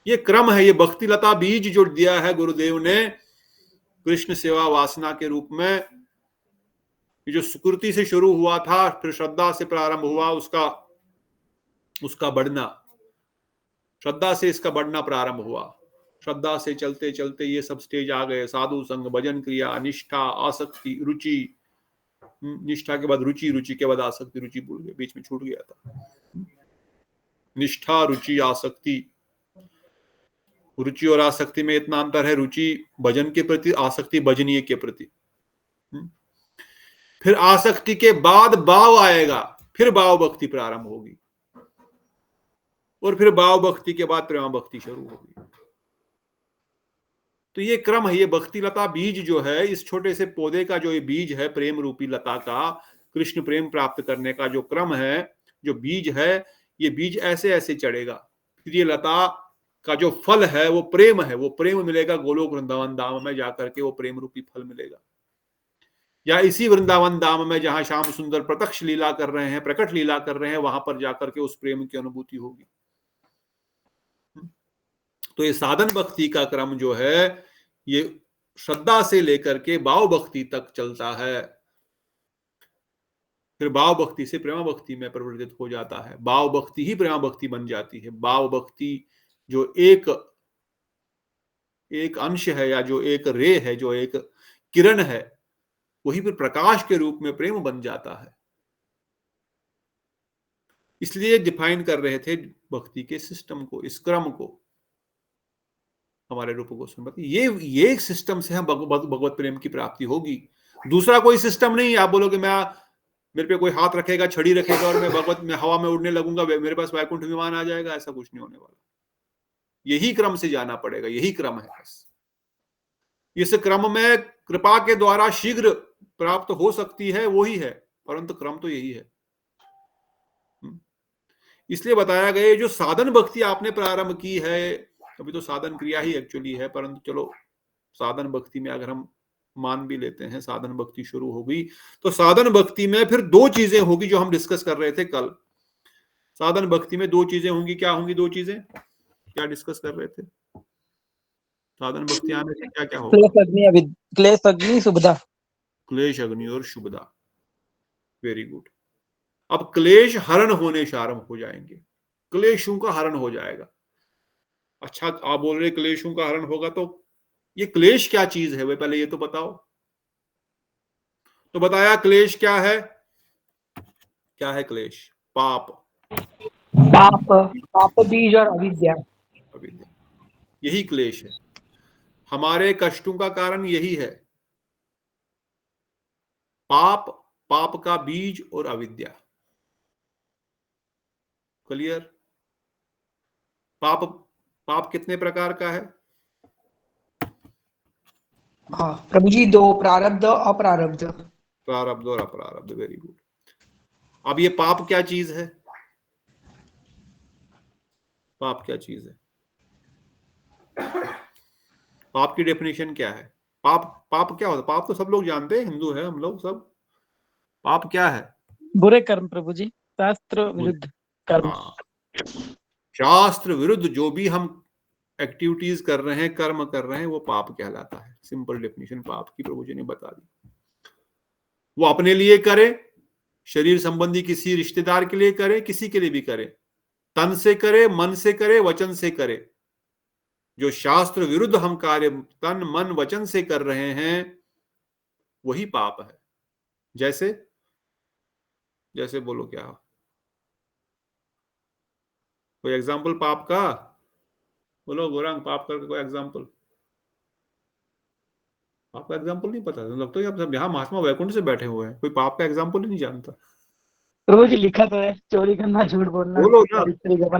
ये क्रम है, ये भक्ति लता बीज जो दिया है गुरुदेव ने कृष्ण सेवा वासना के रूप में। ये जो सुकृति से शुरू हुआ था, फिर श्रद्धा से प्रारंभ हुआ, उसका बढ़ना, श्रद्धा से इसका बढ़ना प्रारंभ हुआ। श्रद्धा से चलते चलते ये सब स्टेज आ गए, साधु संग, भजन क्रिया, निष्ठा, आसक्ति, रुचि। निष्ठा के बाद रुचि, रुचि के बाद आसक्ति, रुचि भूल गए, बीच में छूट गया था। निष्ठा, रुचि, आसक्ति। रुचि और आसक्ति में इतना अंतर है, रुचि भजन के प्रति, आसक्ति भजनीय के प्रति। फिर आसक्ति के बाद भाव आएगा, फिर भाव भक्ति प्रारंभ होगी, और फिर भाव भक्ति के बाद प्रेम भक्ति शुरू होगी। तो ये क्रम है, ये भक्ति लता बीज जो है, इस छोटे से पौधे का जो ये बीज है, प्रेम रूपी लता का, कृष्ण प्रेम प्राप्त करने का जो क्रम है, जो बीज है, ये बीज ऐसे ऐसे चढ़ेगा। फिर ये लता का जो फल है वो प्रेम है, वो प्रेम मिलेगा गोलोक वृंदावन धाम में जाकर के, वो प्रेम रूपी फल मिलेगा। या इसी वृंदावन धाम में जहां श्याम सुंदर प्रत्यक्ष लीला कर रहे हैं, प्रकट लीला कर रहे हैं, वहां पर जाकर के उस प्रेम की अनुभूति होगी। तो ये साधन भक्ति का क्रम जो है, ये श्रद्धा से लेकर के भाव भक्ति तक चलता है। फिर भाव भक्ति से प्रेम भक्ति में परिवर्तित हो जाता है, भाव भक्ति ही प्रेम भक्ति बन जाती है। भाव भक्ति जो एक अंश है, या जो एक रे है, जो एक किरण है, वही फिर प्रकाश के रूप में प्रेम बन जाता है। इसलिए डिफाइन कर रहे थे भक्ति के सिस्टम को, इस क्रम को। हमारे रूप गोस्वामी बताते ये एक सिस्टम से हम भगवत प्रेम की प्राप्ति होगी। दूसरा कोई सिस्टम नहीं। आप बोलोगे मेरे पे कोई हाथ रखेगा, छड़ी रखेगा और मैं हवा में उड़ने लगूंगा, मेरे पास वैकुंठ विमान आ जाएगा, ऐसा कुछ नहीं होने वाला। यही क्रम से जाना पड़ेगा, यही क्रम है। बस इस क्रम में कृपा के द्वारा शीघ्र प्राप्त हो सकती है, वो ही है, परंतु क्रम तो यही है। इसलिए बताया गया जो साधन भक्ति आपने प्रारंभ की है, अभी तो साधन क्रिया ही एक्चुअली है, परंतु चलो साधन भक्ति में अगर हम मान भी लेते हैं साधन भक्ति शुरू हो गई, तो साधन भक्ति में फिर दो चीजें होगी जो हम डिस्कस कर रहे थे कल। साधन भक्ति में दो चीजें होंगी। क्या होंगी दो चीजें? क्या डिस्कस कर रहे थे? साधन भक्ति आने से क्या क्या होगा? क्लेश अग्नि शुभदा। क्लेश अग्नि और शुभदा, वेरी गुड। अब क्लेश हरण होने से आरंभ हो जाएंगे, क्लेशों का हरण हो जाएगा। अच्छा, आप बोल रहे क्लेशों का हरण होगा, तो ये क्लेश क्या चीज है? वे पहले ये तो बताओ। तो बताया क्लेश क्या है? क्या है क्लेश? पाप बीज और अविद्या। यही क्लेश है। हमारे कष्टों का कारण यही है, पाप का बीज और अविद्या। क्लियर? पाप कितने प्रकार का है? हाँ प्रभु जी, दो, प्रारब्ध अप्रारब्ध। प्रारब्ध और अप्रारब्ध, वेरी गुड। अब ये पाप क्या चीज है? पाप क्या चीज है? पाप की डेफिनेशन क्या है? पाप क्या होता है? पाप तो सब लोग जानते हैं, हिंदू है हम लोग सब। पाप क्या है? बुरे कर्म प्रभु जी, शास्त्र विरुद्ध कर्म। शास्त्र विरुद्ध जो भी हम एक्टिविटीज कर रहे हैं, कर्म कर रहे हैं, वो पाप कहलाता है। सिंपल डेफिनेशन पाप की प्रभु जी ने बता दी। वो अपने लिए करे, शरीर संबंधी किसी रिश्तेदार के लिए करे, किसी के लिए भी करे, तन से करे, मन से करे, वचन से करे। जो शास्त्र विरुद्ध हम कार्य तन मन वचन से कर रहे हैं वही पाप है। जैसे बोलो क्या? कोई एग्जाम्पल पाप का बोलो गोरंग, पाप का कोई एग्जाम्पल? आपका एग्जाम्पल नहीं पता? लगता है आप सब यहाँ महात्मा वैकुंठ से बैठे हुए हैं, कोई पाप का एग्जाम्पल ही नहीं जानता। प्रभु जी लिखा तो है, चोरी करना, झूठ बोलना, बोलो ना।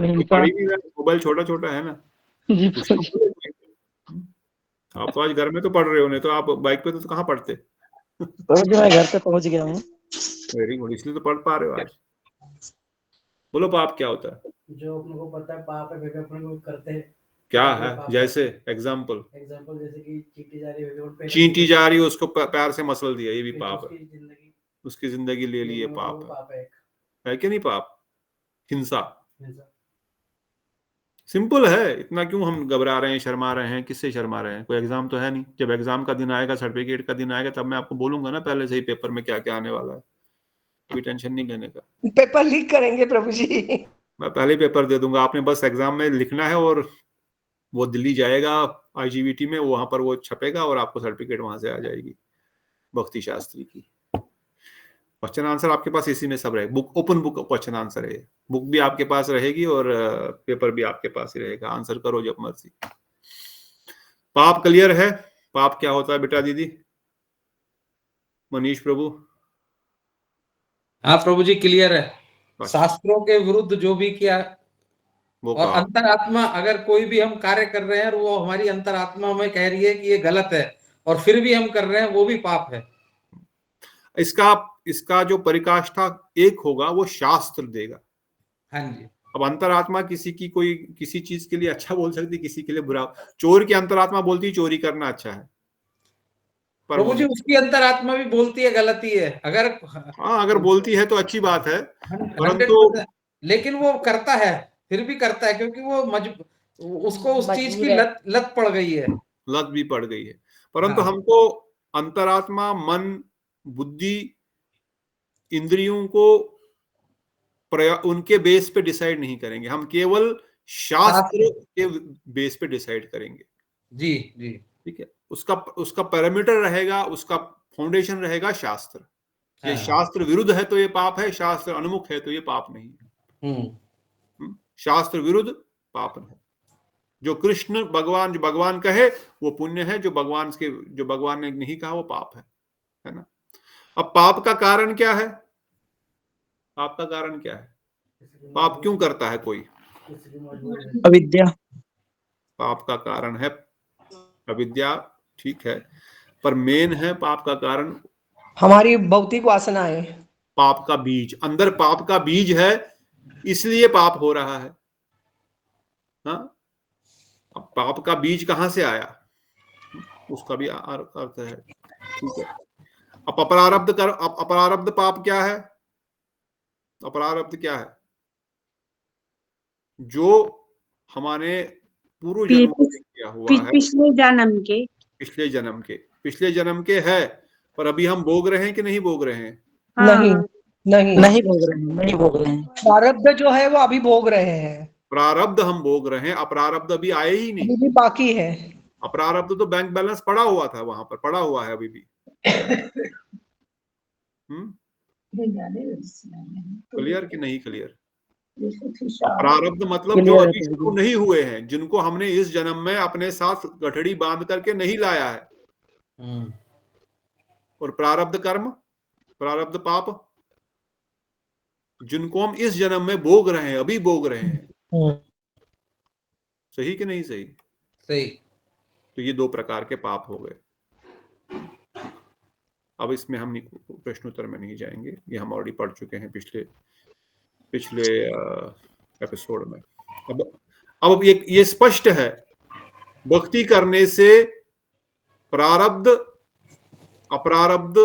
हिंसा। मोबाइल छोटा छोटा है ना जी आप तो आज घर में तो पढ़ रहे हो, नहीं तो आप बाइक पे तो कहाँ पढ़ते? प्रभु जी मैं घर पे पहुंच गया हूँ। वेरी गुड, इसलिए तो पढ़ पा रहे हो आज। बोलो पाप क्या होता है? जो अपने को पता है पाप है, फिर अपने को करते हैं। क्या है? जैसे एग्जाम्पल जैसे कि चींटी जा रही है, चींटी जा रही है, उसको पैर से मसल दिया, ये भी पाप है। उसकी जिंदगी ले ली, ये पाप है कि नहीं? पाप हिंसा। सिंपल है। इतना क्यों हम घबरा रहे हैं, शर्मा रहे हैं? किससे शर्मा रहे हैं? कोई एग्जाम तो है नहीं। जब एग्जाम का दिन आएगा, सर्टिफिकेट का दिन आएगा, तब मैं आपको बोलूंगा ना पहले से ही पेपर में क्या क्या आने वाला है। कोई टेंशन नहीं लेने का। पेपर लीक करेंगे प्रभु जी। मैं पहले ही पेपर दे दूंगा। आपने बस एग्जाम में लिखना है और वो दिल्ली जाएगा IGVT में, वहां पर वो छपेगा और आपको सर्टिफिकेट वहां से आ जाएगी भक्ति शास्त्री की। क्वेश्चन आंसर आपके पास इसी में सब रहेगा। Book, open book question answer है। बुक भी आपके पास रहेगी और पेपर भी आपके पास ही रहेगा। आंसर करो जब मर्जी। पाप क्लियर है? पाप क्या होता है बेटा? दीदी मनीष प्रभु। हाँ प्रभु जी क्लियर है। शास्त्रों के विरुद्ध जो भी किया, और अंतरात्मा, अगर कोई भी हम कार्य कर रहे हैं और वो हमारी अंतरात्मा हमें कह रही है कि ये गलत है और फिर भी हम कर रहे हैं, वो भी पाप है। इसका जो परिकाष्ठा एक होगा वो शास्त्र देगा। हाँ जी। अब अंतरात्मा किसी चीज के लिए अच्छा बोल सकती, किसी के लिए बुरा। चोर की अंतरात्मा बोलती है चोरी करना अच्छा है, प्रभु जी उसकी अंतरात्मा भी बोलती है गलती है। अगर बोलती है तो अच्छी बात है, परंतु लेकिन वो करता है, फिर भी करता है, क्योंकि वो उसको उस चीज की लत पड़ गई है। लत भी पड़ गई है। परंतु हमको अंतरात्मा, मन, बुद्धि, इंद्रियों को उनके बेस पे डिसाइड नहीं करेंगे। हम केवल शास्त्र के बेस पे डिसाइड करेंगे। जी जी, ठीक है। उसका पैरामीटर रहेगा, उसका फाउंडेशन रहेगा शास्त्र। ये शास्त्र विरुद्ध है तो ये पाप है, शास्त्र अनुमुख है तो ये पाप नहीं है। शास्त्र विरुद्ध पाप नहीं। जो कृष्ण भगवान, जो भगवान कहे वो पुण्य है, जो भगवान ने नहीं कहा वो पाप है ना। अब पाप का कारण क्या है? पाप का कारण क्या है? पाप क्यों करता है कोई? अविद्या। पाप का कारण है अविद्या, ठीक है, पर मेन है पाप का कारण हमारी भौतिक वासनाएं, पाप का बीज। अंदर पाप का बीज है, इसलिए पाप हो रहा है। हाँ, अब पाप का बीज कहां से आया उसका भी अर्थ है, ठीक है। अब अपरारब्ध पाप क्या है? अपरारब्ध क्या है? जो हमारे पूर्व जन्मों में किया हुआ है, पिछले जन्म के है, पर अभी हम भोग रहे हैं कि नहीं भोग रहे हैं? नहीं नहीं नहीं भोग रहे हैं। प्रारब्ध जो है वो अभी भोग रहे हैं। प्रारब्ध हम भोग रहे हैं, अपरारब्ध अभी आए ही नहीं, अभी भी बाकी है। अपरारब्ध तो बैंक बैलेंस पड़ा हुआ था, वहां पर पड़ा हुआ है अभी भी। क्लियर कि नहीं क्लियर? प्रारब्ध मतलब जो अभी शुरू नहीं हुए हैं, जिनको हमने इस जन्म में अपने साथ गठड़ी बांध करके नहीं लाया है। और प्रारब्ध कर्म, प्रारब्ध पाप, जिनको हम इस जन्म में भोग रहे हैं, अभी भोग रहे हैं। सही कि नहीं सही? सही। तो ये 2 प्रकार के पाप हो गए। अब इसमें हम प्रश्नोत्तर में नहीं जाएंगे, ये हम ऑलरेडी पढ़ चुके हैं पिछले एपिसोड में। अब ये स्पष्ट है, भक्ति करने से प्रारब्ध अपरारब्ध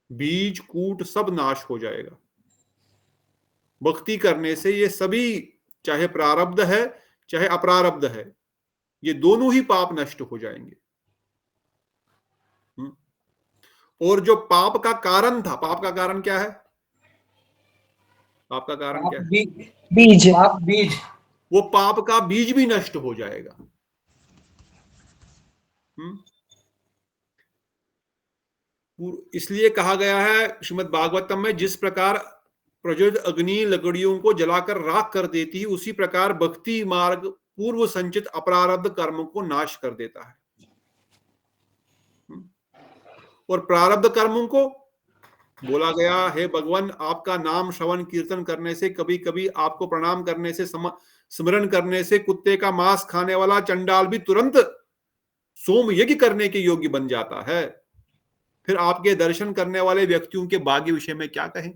बीज कूट सब नाश हो जाएगा। भक्ति करने से ये सभी, चाहे प्रारब्ध है चाहे अपरारब्ध है, ये दोनों ही पाप नष्ट हो जाएंगे। और जो पाप का कारण था, पाप का कारण क्या है? पाप का कारण क्या है? बीज। पाप बीज, वो पाप का बीज भी नष्ट हो जाएगा। इसलिए कहा गया है श्रीमद् भागवतम में, जिस प्रकार प्रज्वलित अग्नि लकड़ियों को जलाकर राख कर देती है, उसी प्रकार भक्ति मार्ग पूर्व संचित अपरारब्ध कर्म को नाश कर देता है। और प्रारब्ध कर्मों को बोला गया, हे भगवान, आपका नाम श्रवण कीर्तन करने से, कभी कभी आपको प्रणाम करने से, स्मरण करने से कुत्ते का मांस खाने वाला चंडाल भी तुरंत सोम यज्ञ करने के योग्य बन जाता है। फिर आपके दर्शन करने वाले व्यक्तियों के भाग्य विषय में क्या कहें?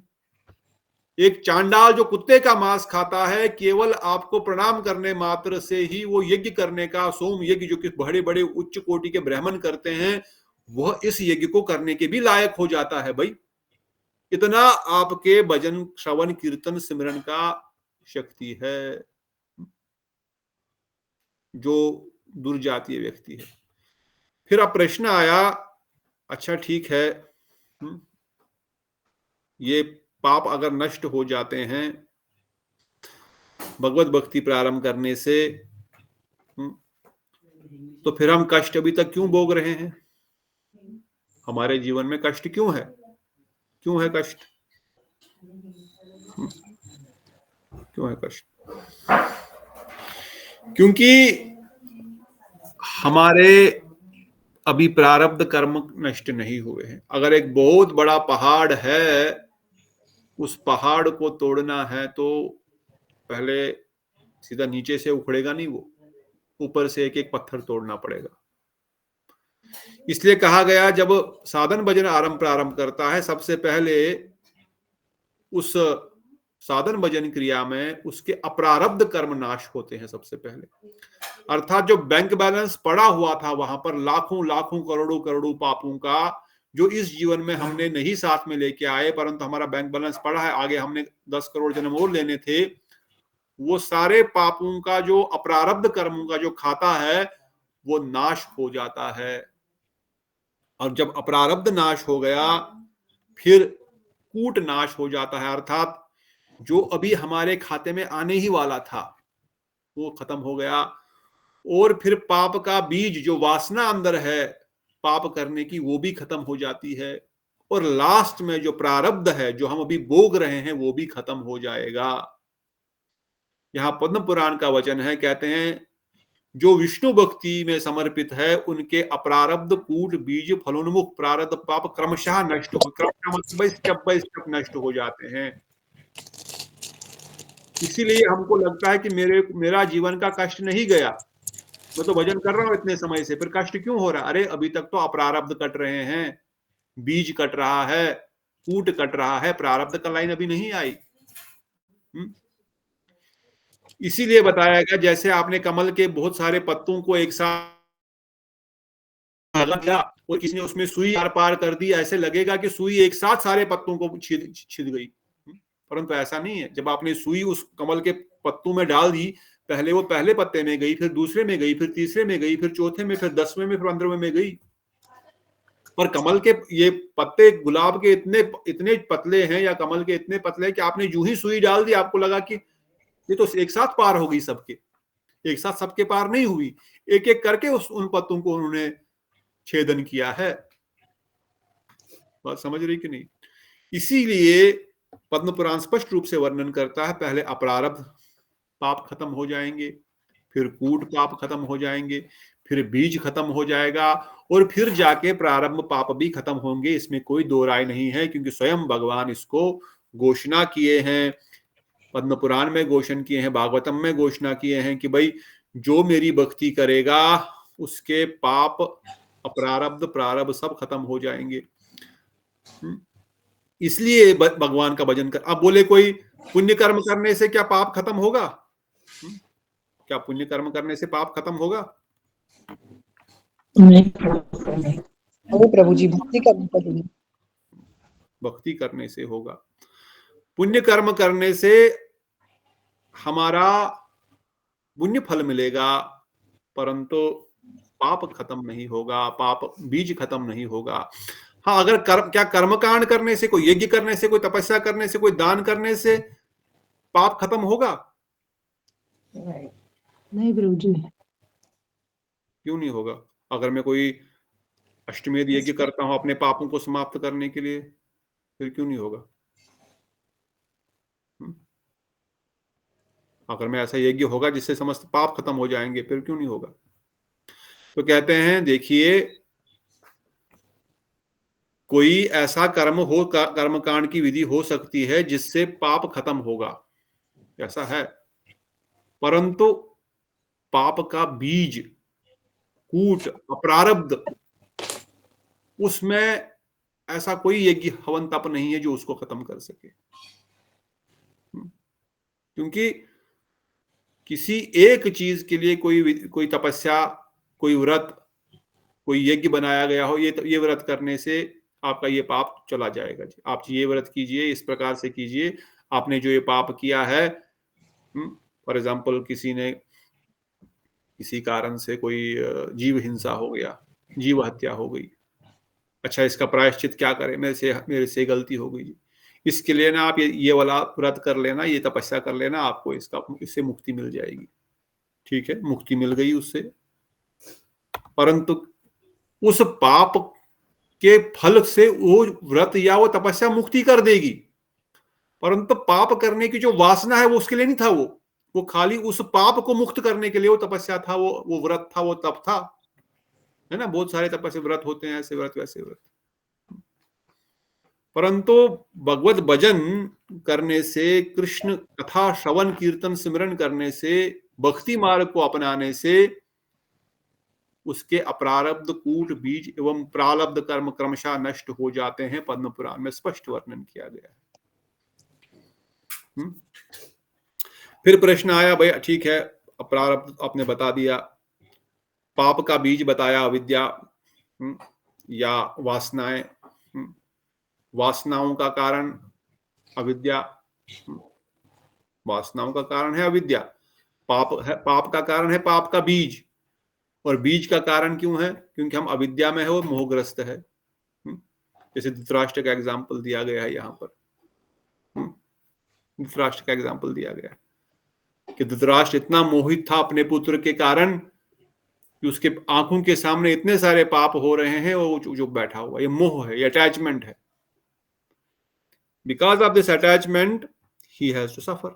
एक चांडाल जो कुत्ते का मांस खाता है, केवल आपको प्रणाम करने मात्र से ही वो यज्ञ करने का, सोम यज्ञ जो कि बड़े बड़े उच्च कोटि के ब्राह्मण करते हैं, वह इस यज्ञ को करने के भी लायक हो जाता है। भाई, इतना आपके भजन श्रवण कीर्तन सिमरन का शक्ति है जो दुर्जातीय व्यक्ति है। फिर अब प्रश्न आया, अच्छा ठीक है, ये पाप अगर नष्ट हो जाते हैं भगवत भक्ति प्रारंभ करने से, तो फिर हम कष्ट अभी तक क्यों भोग रहे हैं? हमारे जीवन में कष्ट क्यों है? क्यों है कष्ट? क्यों है कष्ट? क्योंकि हमारे अभी प्रारब्ध कर्म नष्ट नहीं हुए हैं। अगर एक बहुत बड़ा पहाड़ है, उस पहाड़ को तोड़ना है तो पहले सीधा नीचे से उखड़ेगा नहीं, वो ऊपर से एक एक पत्थर तोड़ना पड़ेगा। इसलिए कहा गया, जब साधन भजन प्रारंभ करता है, सबसे पहले उस साधन भजन क्रिया में उसके अप्रारब्ध कर्म नाश होते हैं सबसे पहले। अर्थात जो बैंक बैलेंस पड़ा हुआ था वहां पर लाखों लाखों करोड़ों करोड़ों पापों का, जो इस जीवन में हमने नहीं साथ में लेके आए, परंतु हमारा बैंक बैलेंस पड़ा है, आगे हमने 10 करोड़ जन्म और लेने थे, वो सारे पापों का जो अप्रारब्ध कर्मों का जो खाता है वो नाश हो जाता है। और जब अप्रारब्ध नाश हो गया, फिर कूट नाश हो जाता है, अर्थात जो अभी हमारे खाते में आने ही वाला था वो खत्म हो गया। और फिर पाप का बीज, जो वासना अंदर है पाप करने की, वो भी खत्म हो जाती है। और लास्ट में जो प्रारब्ध है, जो हम अभी भोग रहे हैं, वो भी खत्म हो जाएगा। यहाँ पद्म पुराण का वचन है, कहते हैं जो विष्णु भक्ति में समर्पित है उनके अप्रारब्ध कूट बीज फलोन्मुख प्रारब्ध पाप क्रमशः नष्ट हो, क्रमशः मतलब स्टेप बाय स्टेप नष्ट हो जाते हैं। इसीलिए हमको लगता है कि मेरा जीवन का कष्ट नहीं गया, मैं तो भजन कर रहा हूं इतने समय से, फिर कष्ट क्यों हो रहा? अरे अभी तक तो अप्रारब्ध कट रहे हैं, बीज कट रहा है, कूट कट रहा है, प्रारब्ध का लाइन अभी नहीं आई। इसीलिए बताया गया, जैसे आपने कमल के बहुत सारे पत्तों को एक साथ किया और किसी ने उसमें सुई आर पार कर दी, ऐसे लगेगा कि सुई एक साथ सारे पत्तों को छिद गई, परंतु ऐसा नहीं है। जब आपने सुई उस कमल के पत्तों में डाल दी, पहले वो पहले पत्ते में गई, फिर दूसरे में गई, फिर तीसरे में गई, फिर चौथे में, फिर 10वें में, फिर 15वें में गई। पर कमल के ये पत्ते गुलाब के इतने पतले हैं, या कमल के इतने पतले हैं कि आपने यूं ही सुई डाल दी, आपको लगा कि ये तो एक साथ पार हो गई सबके, एक साथ सबके पार नहीं हुई, एक एक करके उन पत्तों को उन्होंने छेदन किया है। बात समझ रही कि नहीं? इसीलिए पद्म पुराण स्पष्ट रूप से वर्णन करता है, पहले अप्रारब्ध पाप खत्म हो जाएंगे, फिर कूट पाप खत्म हो जाएंगे, फिर बीज खत्म हो जाएगा, और फिर जाके प्रारंभ पाप भी खत्म होंगे। इसमें कोई दो राय नहीं है, क्योंकि स्वयं भगवान इसको घोषणा किए हैं, पद्म पुराण में घोषणा किए हैं, भागवतम में घोषणा किए हैं कि भाई जो मेरी भक्ति करेगा उसके पाप अप्रारब्ध प्रारब्ध सब खत्म हो जाएंगे। इसलिए भगवान का भजन कर। अब बोले कोई पुण्य कर्म करने से क्या पाप खत्म होगा? क्या पुण्य कर्म करने से पाप खत्म होगा? नहीं प्रभु जी, भक्ति करने से होगा। पुण्य कर्म करने से हमारा पुण्य फल मिलेगा, परंतु पाप खत्म नहीं होगा, पाप बीज खत्म नहीं होगा। हाँ, अगर कर्मकांड करने से, कोई यज्ञ करने से, कोई तपस्या करने से, कोई दान करने से पाप खत्म होगा? नहीं प्रभु जी। क्यों नहीं होगा? अगर मैं कोई अष्टमेध यज्ञ करता हूं अपने पापों को समाप्त करने के लिए, फिर क्यों नहीं होगा? अगर मैं ऐसा यज्ञ होगा जिससे समस्त पाप खत्म हो जाएंगे, फिर क्यों नहीं होगा? तो कहते हैं, देखिए, कोई ऐसा कर्मकांड की विधि हो सकती है जिससे पाप खत्म होगा, ऐसा है, परंतु पाप का बीज कूट अप्रारब्ध, उसमें ऐसा कोई यज्ञ हवन तप नहीं है जो उसको खत्म कर सके। क्योंकि किसी एक चीज के लिए कोई तपस्या, कोई व्रत, कोई यज्ञ बनाया गया हो, ये व्रत करने से आपका ये पाप चला जाएगा जी, आप ये व्रत कीजिए, इस प्रकार से कीजिए, आपने जो ये पाप किया है, फॉर एग्जाम्पल किसी कारण से कोई जीव हिंसा हो गया, जीव हत्या हो गई, अच्छा इसका प्रायश्चित क्या करें, मेरे से गलती हो गई, इसके लिए ना आप ये वाला व्रत कर लेना, ये तपस्या कर लेना, आपको इससे मुक्ति मिल जाएगी। ठीक है, मुक्ति मिल गई उससे, परंतु उस पाप के फल से वो व्रत या वो तपस्या मुक्ति कर देगी, परंतु पाप करने की जो वासना है वो उसके लिए नहीं था, वो खाली उस पाप को मुक्त करने के लिए वो तपस्या था, वो व्रत था, वो तप था, है ना। बहुत सारे तपस्या व्रत होते हैं, ऐसे व्रत वैसे व्रत, परंतु भगवत भजन करने से, कृष्ण कथा श्रवण कीर्तन सिमरन करने से, भक्ति मार्ग को अपनाने से उसके अप्रारब्ध कूट बीज एवं प्रारब्ध कर्म क्रमशः नष्ट हो जाते हैं। पद्म पुराण में स्पष्ट वर्णन किया गया है। फिर प्रश्न आया, भाई ठीक है, अप्रारब्ध आपने बता दिया, पाप का बीज बताया अविद्या या वासनाएं, वासनाओं का कारण अविद्या, वासनाओं का कारण है अविद्या, पाप का कारण है पाप का बीज, और बीज का कारण क्यों है? क्योंकि हम अविद्या में है और मोहग्रस्त है। जैसे धृतराष्ट्र का एग्जाम्पल दिया गया है यहाँ पर, धृतराष्ट्र का एग्जाम्पल दिया गया है कि धृतराष्ट्र इतना मोहित था अपने पुत्र के कारण कि उसके आंखों के सामने इतने सारे पाप हो रहे हैं, वो जो बैठा हुआ, ये मोह है, ये अटैचमेंट है। Because of this attachment, he has to suffer.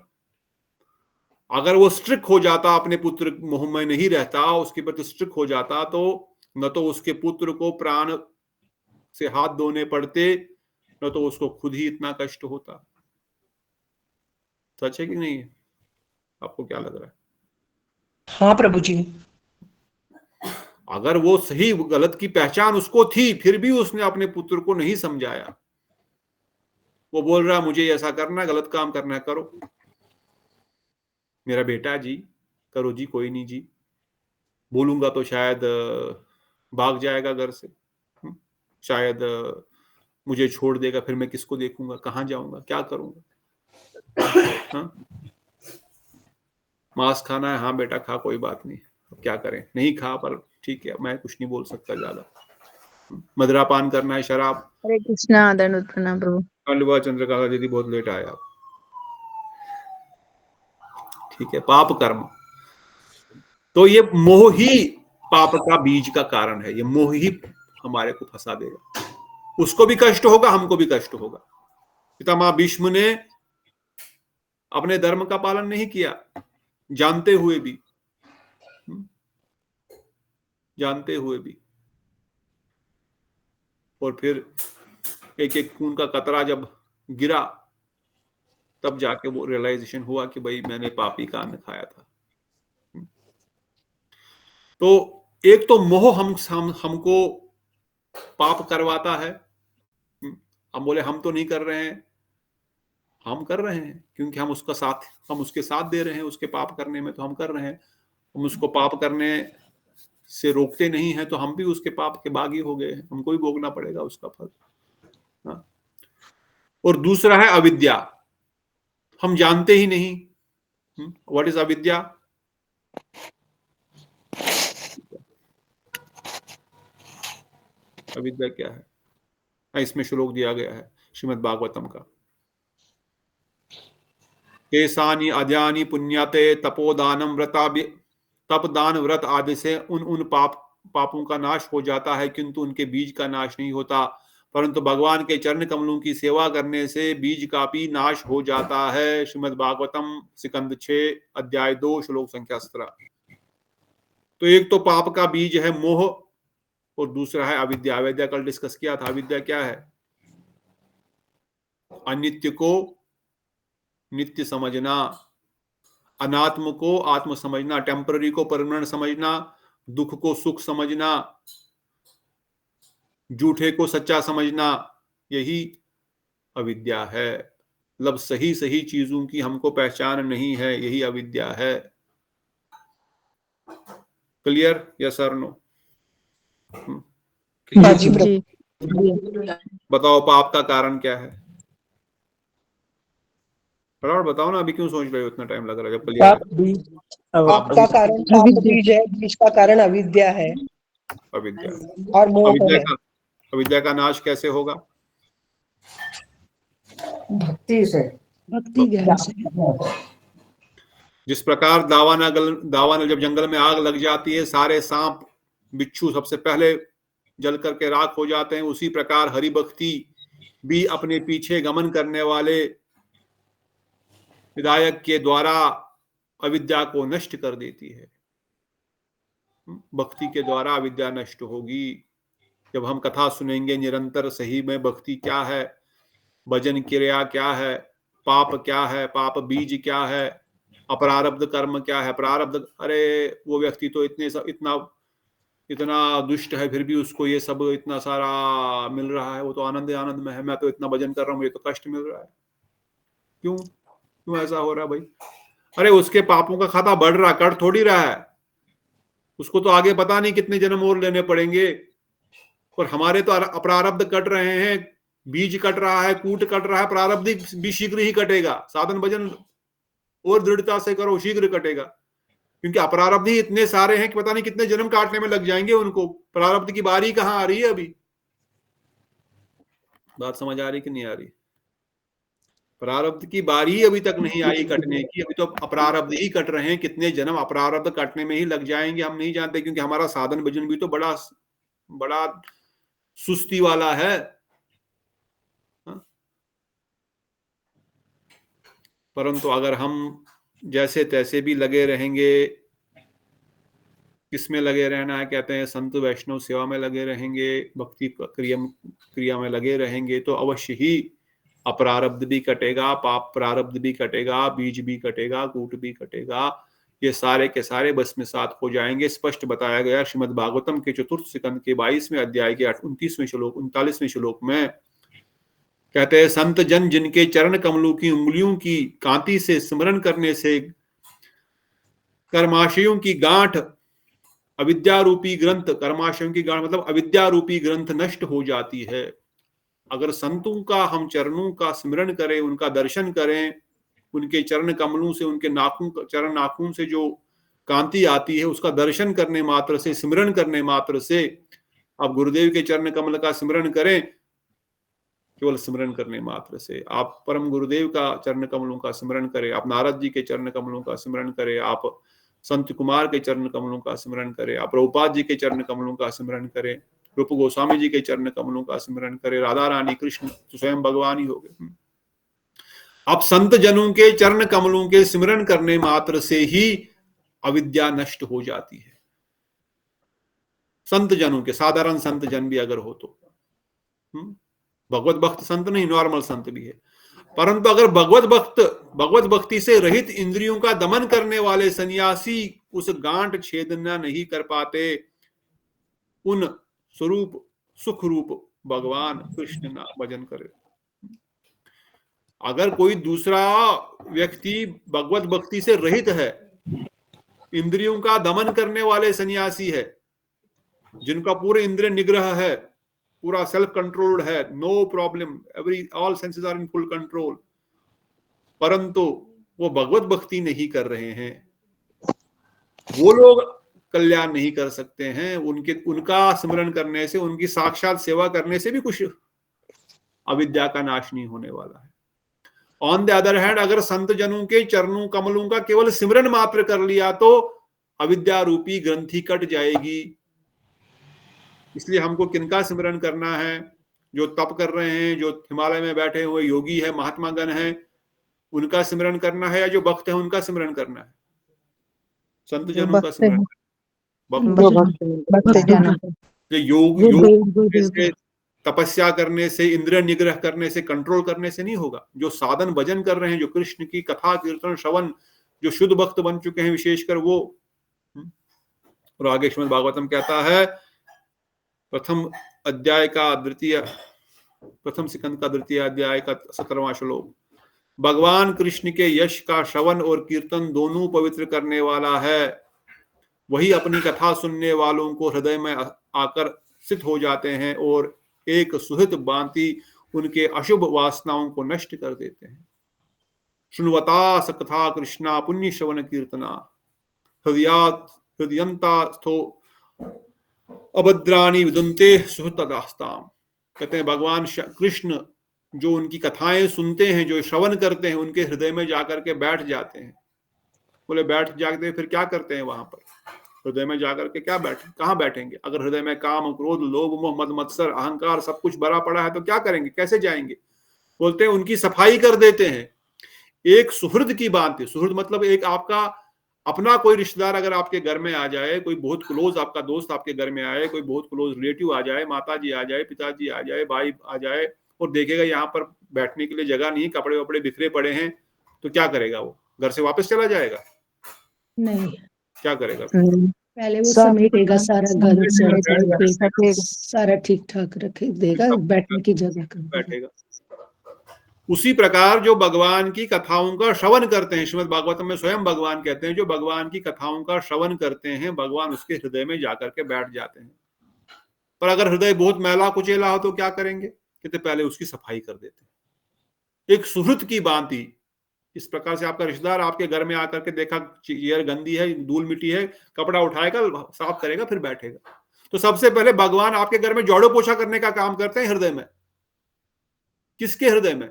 अगर वो स्ट्रिक्ट हो जाता, अपने पुत्र मोह में नहीं रहता, उसके प्रति स्ट्रिक्ट हो जाता, तो न तो उसके पुत्र को प्राण से हाथ धोने पड़ते, न तो उसको खुद ही इतना कष्ट होता। सच है कि नहीं है? आपको क्या लग रहा है? हाँ प्रभु जी। अगर वो सही गलत की पहचान उसको थी, फिर भी उसने अपने पुत्र को नहीं समझाया। वो बोल रहा मुझे ऐसा करना है, गलत काम करना है, करो मेरा बेटा जी, करो जी, कोई नहीं जी, बोलूंगा तो शायद भाग जाएगा घर से, शायद मुझे छोड़ देगा, फिर मैं किसको देखूंगा, कहाँ जाऊंगा, क्या करूंगा? हाँ? मांस खाना है, हाँ बेटा खा, कोई बात नहीं, क्या करें, नहीं खा, पर ठीक है, मैं कुछ नहीं बोल सकता ज्यादा। मदिरापान करना है, शराब। हरे कृष्णा, दंडवत प्रणाम प्रभु। धन्यवाद चंद्रकला दीदी, बहुत लेट आए आप। ठीक है, पाप कर्म, तो ये मोह ही पाप का बीज का कारण है। ये मोह ही हमारे को फंसा देगा, उसको भी कष्ट होगा, हमको भी कष्ट होगा। पितामह भीष्म ने अपने धर्म का पालन नहीं किया, जानते हुए भी, जानते हुए भी, और फिर एक एक खून का कतरा जब गिरा, तब जाके वो रियलाइजेशन हुआ कि भाई मैंने पापी का अन्न खाया था। तो एक तो मोह हमको पाप करवाता है। हम बोले हम तो नहीं कर रहे हैं, हम कर रहे हैं, क्योंकि हम उसके साथ दे रहे हैं, उसके पाप करने में, तो हम कर रहे हैं। हम उसको पाप करने से रोकते नहीं है, तो हम भी उसके पाप के बागी हो गए हैं, हमको भी भोगना पड़ेगा उसका फल। हाँ? और दूसरा है अविद्या, हम जानते ही नहीं। व्हाट इज अविद्या? अविद्या क्या है? इसमें श्लोक दिया गया है श्रीमद् भागवतम का। केसानी अद्यानी पुण्याते तपोदानम व्रता, तप दान व्रत आदि से उन पापों का नाश हो जाता है, किंतु उनके बीज का नाश नहीं होता। परंतु भगवान के चरण कमलों की सेवा करने से बीज का भी नाश हो जाता है। श्रीमद् भागवतम स्कंद 6 अध्याय 2 श्लोक संख्या 17। तो एक तो पाप का बीज है मोह, और दूसरा है अविद्या। अविद्या कल डिस्कस किया था। अविद्या क्या है? अनित्य को नित्य समझना, अनात्म को आत्म समझना, टेम्पररी को परमानेंट समझना, दुख को सुख समझना, झूठे को सच्चा समझना, यही अविद्या है। मतलब सही सही चीजों की हमको पहचान नहीं है, यही अविद्या है। क्लियर? यस और नो? जी। बताओ पाप का कारण क्या है? बताओ ना, अभी क्यों सोच रहे हो, इतना टाइम लग रहा है जब क्लियर है? पाप का कारण पाप बीज है, बीज का कारण अविद्या है। अविद्या और मोह है। अविद्या का नाश कैसे होगा? भक्ति से, भक्ति ज्ञान से। जिस प्रकार दावानल जब जंगल में आग लग जाती है, सारे सांप बिच्छू सबसे पहले जल करके राख हो जाते हैं, उसी प्रकार हरि भक्ति भी अपने पीछे गमन करने वाले विधायक के द्वारा अविद्या को नष्ट कर देती है। भक्ति के द्वारा अविद्या नष्ट होगी। जब हम कथा सुनेंगे निरंतर, सही में भक्ति क्या है, भजन क्रिया क्या है, पाप क्या है, पाप बीज क्या है, अपरारब्ध कर्म क्या है। प्रारब्ध, अरे वो व्यक्ति तो इतना दुष्ट है, फिर भी उसको ये सब इतना सारा मिल रहा है, वो तो आनंद में है। मैं तो इतना भजन कर रहा हूँ, मुझे तो कष्ट मिल रहा है। क्यों ऐसा हो रहा है भाई? अरे उसके पापों का खाता बढ़ रहा, कट थोड़ी रहा है। उसको तो आगे पता नहीं कितने जन्म और लेने पड़ेंगे। और हमारे तो अप्रारब्ध कट रहे हैं, बीज कट रहा है, कूट कट रहा है, प्रारब्ध भी शीघ्र ही कटेगा। साधन भजन और दृढ़ता से करो, शीघ्र कटेगा। क्योंकि अपरारब्ध ही इतने सारे हैं कि पता नहीं कितने जन्म काटने में लग जाएंगे उनको। प्रारब्ध की बारी कहाँ आ रही है अभी? बात समझ आ रही कि नहीं आ रही? प्रारब्ध की बारी अभी तक नहीं आई कटने की। अभी तो अपरारब्ध ही कट रहे हैं। कितने जन्म अपरारब्ध कटने में ही लग जाएंगे हम नहीं जानते, क्योंकि हमारा साधन भजन भी तो बड़ा सुस्ती वाला है। परंतु अगर हम जैसे तैसे भी लगे रहेंगे, किसमें लगे रहना है, कहते हैं संत वैष्णव सेवा में लगे रहेंगे, भक्ति क्रिया में लगे रहेंगे, तो अवश्य ही अपरारब्ध भी कटेगा, पाप प्रारब्ध भी कटेगा, बीज भी कटेगा, कूट भी कटेगा, ये सारे के सारे भस्मसात हो जाएंगे। स्पष्ट बताया गया श्रीमद् भागवतम के चतुर्थ स्कंद के 22वें अध्याय के 39वें श्लोक में। कहते हैं संत जन जिनके चरण कमलों की उंगलियों की कांति से स्मरण करने से कर्माशयों की गांठ, अविद्या रूपी ग्रंथ, कर्माशयों की गांठ मतलब अविद्या रूपी ग्रंथ नष्ट हो जाती है। अगर संतों का हम चरणों का स्मरण करें, उनका दर्शन करें, उनके चरण कमलों से, उनके नाखून, चरण नाखून से जो कांति आती है, उसका दर्शन करने मात्र से, स्मरण करने मात्र से, आप गुरुदेव के चरण कमल का स्मरण करें, केवल स्मरण करने मात्र से, आप परम गुरुदेव का चरण कमलों का स्मरण करें, आप नारद जी के चरण कमलों का स्मरण करें, आप संत कुमार के चरण कमलों का स्मरण करें, आप प्रभुपाद जी के चरण कमलों का स्मरण करें, रूप गोस्वामी जी के चरण कमलों का स्मरण करें, राधा रानी कृष्ण तो स्वयं भगवान ही हो गए। अब संत जनों के चरण कमलों के स्मरण करने मात्र से ही अविद्या नष्ट हो जाती है। संत जनों के, साधारण संत जन भी अगर हो तो, भगवत भक्त संत नहीं, नॉर्मल संत भी है, परंतु अगर भगवत भक्ति से रहित इंद्रियों का दमन करने वाले सन्यासी उस गांठ छेदना नहीं कर पाते, उन स्वरूप सुख रूप भगवान कृष्ण ना भजन करे। अगर कोई दूसरा व्यक्ति भगवत भक्ति से रहित है, इंद्रियों का दमन करने वाले सन्यासी है, जिनका पूरे इंद्रिय निग्रह है, पूरा सेल्फ कंट्रोल्ड है, no problem, all senses are in full control, परंतु वो भगवत भक्ति नहीं कर रहे हैं, वो लोग कल्याण नहीं कर सकते हैं। उनका स्मरण करने से, उनकी साक्षात सेवा करने से भी कुछ अविद्या का नाश नहीं होने वाला है। ऑन द अदर हैंड, अगर संत जनों के चरणों कमलों का केवल सिमरन मात्र कर लिया तो अविद्या रूपी ग्रंथि कट जाएगी। इसलिए हमको किनका स्मरण करना है? जो तप कर रहे हैं, जो हिमालय में बैठे हुए योगी है, महात्मा गण है, उनका स्मरण करना है, या जो भक्त है उनका स्मरण करना है? संत जनों का स्मरण, योग तपस्या करने से, इंद्रिय निग्रह करने से, कंट्रोल करने से नहीं होगा। जो साधन भजन कर रहे हैं, जो कृष्ण की कथा कीर्तन श्रवण, जो शुद्ध भक्त बन चुके हैं विशेषकर वो। और आगे श्रीमद् भागवतम कहता है, प्रथम स्कंद का द्वितीय अध्याय का 17वां श्लोक, भगवान कृष्ण के यश का श्रवण और कीर्तन दोनों पवित्र करने वाला है। वही अपनी कथा सुनने वालों को हृदय में आकर्षित हो जाते हैं और एक सुहृद भांति उनके अशुभ वासनाओं को नष्ट कर देते हैं। शुण्वता सकथा कृष्णा पुण्य श्रवण कीर्तना हृदयंता स्थो अभद्राणी विदुन्ते सुहृतदास्ताम। कहते हैं भगवान कृष्ण जो उनकी कथाएं सुनते हैं, जो श्रवण करते हैं, उनके हृदय में जाकर के बैठ जाते हैं। बोले बैठ जाते हैं, फिर क्या करते हैं वहां पर? हृदय में जाकर के कहाँ बैठेंगे? अगर हृदय में काम, क्रोध, लोभ, मोह, मद, मत्सर, अहंकार सब कुछ भरा पड़ा है तो क्या करेंगे? कैसे जाएंगे? बोलते हैं उनकी सफाई कर देते हैं। एक सुहृद की बात है। सुहृद मतलब एक आपका अपना कोई रिश्तेदार अगर आपके घर में आ जाए, कोई बहुत क्लोज आपका दोस्त आपके घर में आए, कोई बहुत क्लोज रिलेटिव आ जाए, माता जी आ जाए, पिताजी आ जाए, भाई आ जाए, और देखेगा यहाँ पर बैठने के लिए जगह नहीं, कपड़े वपड़े बिखरे पड़े हैं, तो क्या करेगा? वो घर से वापस चला जाएगा? नहीं। क्या करेगा? पहले वो समेटेगा सारा घर, सारा ठीक ठाक रखे देगा, बैठने की जगह बैठेगा। उसी प्रकार जो भगवान की कथाओं का श्रवण करते हैं, श्रीमद् भागवतम में स्वयं भगवान कहते हैं, जो भगवान की कथाओं का श्रवण करते हैं, भगवान उसके हृदय में जाकर के बैठ जाते हैं। पर अगर हृदय बहुत मैला कुचेला हो तो क्या करेंगे? कहते पहले उसकी सफाई कर देते हैं। एक सुहृद की भांति, इस प्रकार से आपका रिश्तेदार आपके घर में आकर के देखा चेयर गंदी है, धूल मिट्टी है, कपड़ा उठाएगा, साफ करेगा, फिर बैठेगा। तो सबसे पहले भगवान आपके घर में झाड़ू पोछा करने का काम करते हैं हृदय में। किसके हृदय में?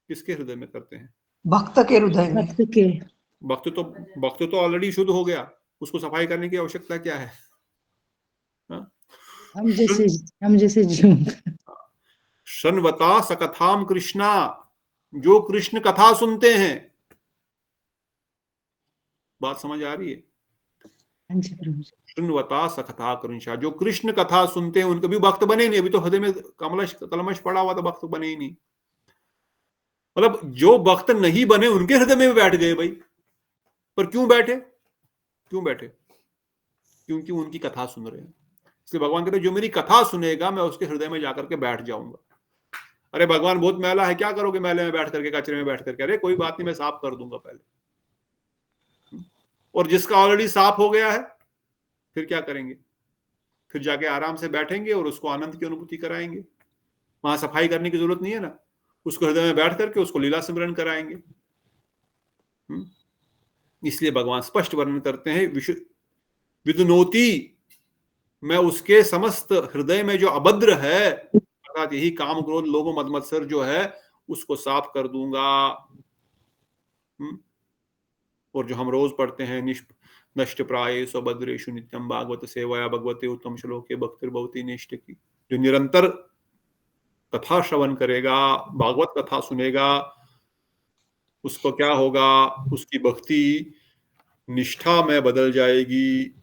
किसके हृदय में करते हैं? भक्त के हृदय में। भक्त तो ऑलरेडी शुद्ध हो गया, उसको सफाई करने की आवश्यकता क्या है? हम जैसे जीव। शृण्वता सकथाम कृष्णा, जो कृष्ण कथा सुनते हैं, बात समझ आ रही है? हाँ जी प्रभु जी। सुनवता सखता कृंशा, जो कृष्ण कथा सुनते हैं उनके भी भक्त बने नहीं, अभी तो हृदय में कलमश पड़ा हुआ तो भक्त बने ही नहीं। मतलब जो भक्त नहीं बने उनके हृदय में भी बैठ गए भाई। पर क्यों बैठे? क्यों बैठे? क्योंकि उनकी कथा सुन रहे हैं। इसलिए भगवान कहते हैं जो मेरी कथा सुनेगा मैं उसके हृदय में जाकर के बैठ जाऊंगा। अरे भगवान बहुत मैला है, क्या करोगे मैले में बैठ करके, कचरे में बैठ करके? अरे कोई बात नहीं, मैं साफ कर दूंगा पहले। और जिसका ऑलरेडी साफ हो गया है फिर क्या करेंगे? फिर जाके आराम से बैठेंगे और उसको आनंद की अनुभूति कराएंगे। वहां सफाई करने की जरूरत नहीं है ना, उसको हृदय में बैठ करके उसको लीला सिमरन कराएंगे। इसलिए भगवान स्पष्ट वर्णन करते हैं, विदुनोति, मैं उसके समस्त हृदय में जो अभद्र है, अर्थात यही काम क्रोध लोभ मद मत्सर जो है, उसको साफ कर दूंगा। और जो हम रोज पढ़ते हैं, नष्ट प्राये स्वभद्रेषु नित्यम भागवत सेवया भगवते उत्तम श्लोके भक्तिर्भवति निष्ठ की, जो निरंतर कथा श्रवण करेगा, भागवत कथा सुनेगा, उसको क्या होगा? उसकी भक्ति निष्ठा में बदल जाएगी।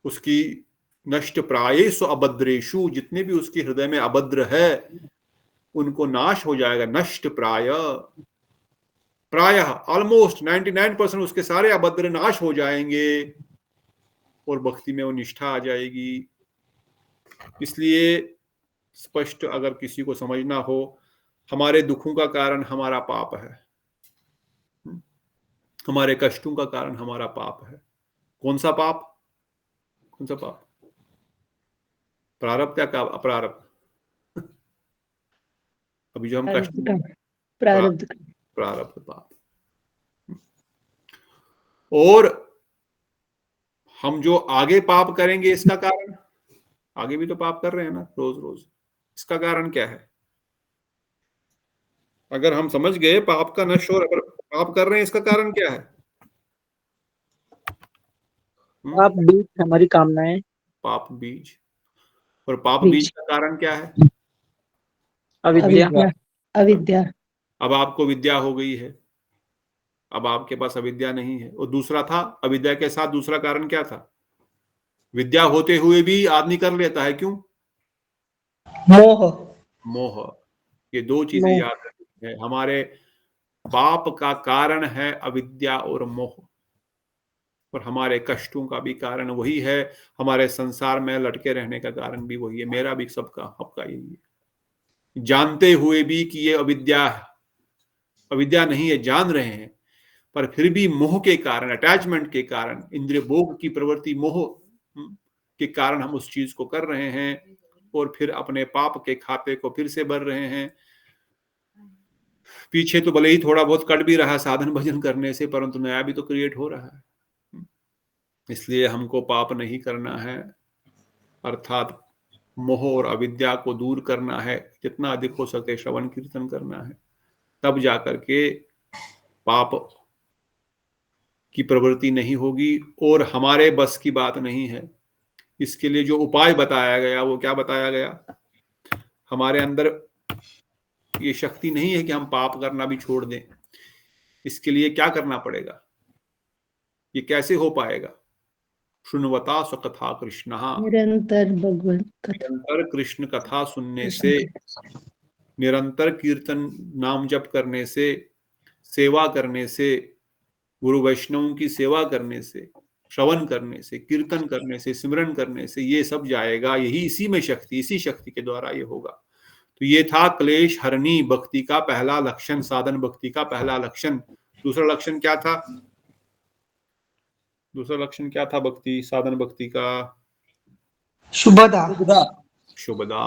उसकी नष्ट प्रायेषु अभद्रेषु, जितने भी उसके हृदय में अभद्र है उनको नाश हो जाएगा। नष्ट प्रायः ऑलमोस्ट 99% उसके सारे अभद्र नाश हो जाएंगे और भक्ति में वो निष्ठा आ जाएगी। इसलिए स्पष्ट अगर किसी को समझना हो, हमारे दुखों का कारण हमारा पाप है, हमारे कष्टों का कारण हमारा पाप है। कौन सा पाप? कौन सा पाप? प्रारब्ध या अप्रारब्ध? अभी जो हम कष्ट, प्रारब्ध पाप। और हम जो आगे पाप करेंगे इसका कारण, आगे भी तो पाप कर रहे हैं ना रोज रोज, इसका कारण क्या है? अगर हम समझ गए पाप का नष्ट हो, अगर पाप कर रहे हैं इसका कारण क्या है? पाप बीज हमारी कामनाएं। पाप बीज। और पाप बीज का कारण क्या है? अविद्या। अविद्या। अब आपको विद्या हो गई है, अब आपके पास अविद्या नहीं है। और दूसरा था, अविद्या के साथ दूसरा कारण क्या था? विद्या होते हुए भी आदमी कर लेता है, क्यों? मोह। मोह। ये दो चीजें याद रखनी है। हमारे पाप का कारण है अविद्या और मोह, और हमारे कष्टों का भी कारण वही है, हमारे संसार में लटके रहने का कारण भी वही है। मेरा भी सबका आपका यही है। जानते हुए भी कि ये अविद्या है, अविद्या नहीं है, जान रहे हैं, पर फिर भी मोह के कारण, अटैचमेंट के कारण, इंद्रिय भोग की प्रवृत्ति मोह के कारण हम उस चीज को कर रहे हैं और फिर अपने पाप के खाते को फिर से भर रहे हैं। पीछे तो भले ही थोड़ा बहुत कट भी रहा साधन भजन करने से, परंतु नया भी तो क्रिएट हो रहा है। इसलिए हमको पाप नहीं करना है, अर्थात मोह और अविद्या को दूर करना है। जितना अधिक हो सके श्रवण कीर्तन करना है, तब जाकर के पाप की प्रवृत्ति नहीं होगी। और हमारे बस की बात नहीं है। इसके लिए जो उपाय बताया गया, वो क्या बताया गया? हमारे अंदर ये शक्ति नहीं है कि हम पाप करना भी छोड़ दें। इसके लिए क्या करना पड़ेगा? ये कैसे हो पाएगा? सुनवता स्वकथा कृष्ण, निरंतर भगवत कथा, निरंतर कृष्ण कथा सुनने से, निरंतर कीर्तन नाम जप करने से, सेवा करने से, गुरु वैष्णवों की सेवा करने से, श्रवण करने से, कीर्तन करने से, सिमरन करने से ये सब जाएगा। यही इसी में शक्ति, इसी शक्ति के द्वारा ये होगा। तो ये था क्लेश हरणी भक्ति का पहला लक्षण, साधन भक्ति का पहला लक्षण। दूसरा लक्षण क्या था? दूसरा लक्षण क्या था भक्ति, साधन भक्ति का? शुभदा। शुभदा।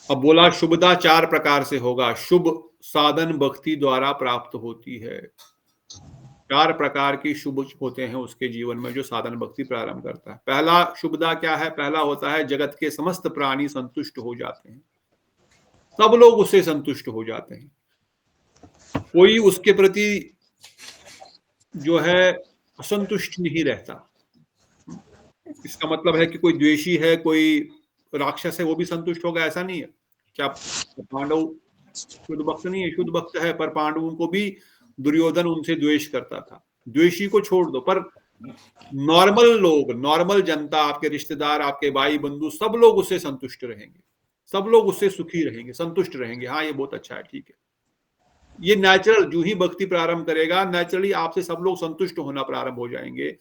अब बोला शुभदा 4 प्रकार से होगा। शुभ साधन भक्ति द्वारा प्राप्त होती है। 4 प्रकार की शुभ होते हैं उसके जीवन में जो साधन भक्ति प्रारंभ करता है। पहला शुभदा क्या है? पहला होता है जगत के समस्त प्राणी संतुष्ट हो जाते हैं, सब लोग उससे संतुष्ट हो जाते हैं। कोई उसके प्रति जो है असंतुष्ट नहीं रहता। इसका मतलब है कि कोई द्वेषी है, कोई राक्षस है, वो भी संतुष्ट होगा, ऐसा नहीं है। क्या पांडव शुद्ध भक्त नहीं है? शुद्ध भक्त है, पर पांडवों को भी दुर्योधन उनसे द्वेष करता था। द्वेषी को छोड़ दो, पर नॉर्मल लोग, नॉर्मल जनता, आपके रिश्तेदार, आपके भाई बंधु, सब लोग उससे संतुष्ट रहेंगे, सब लोग उससे सुखी रहेंगे, संतुष्ट रहेंगे। हाँ ये बहुत अच्छा है, ठीक है। ये नेचुरल, जो ही भक्ति प्रारंभ करेगा नेचुरली आपसे सब लोग संतुष्ट होना प्रारंभ हो जाएंगे।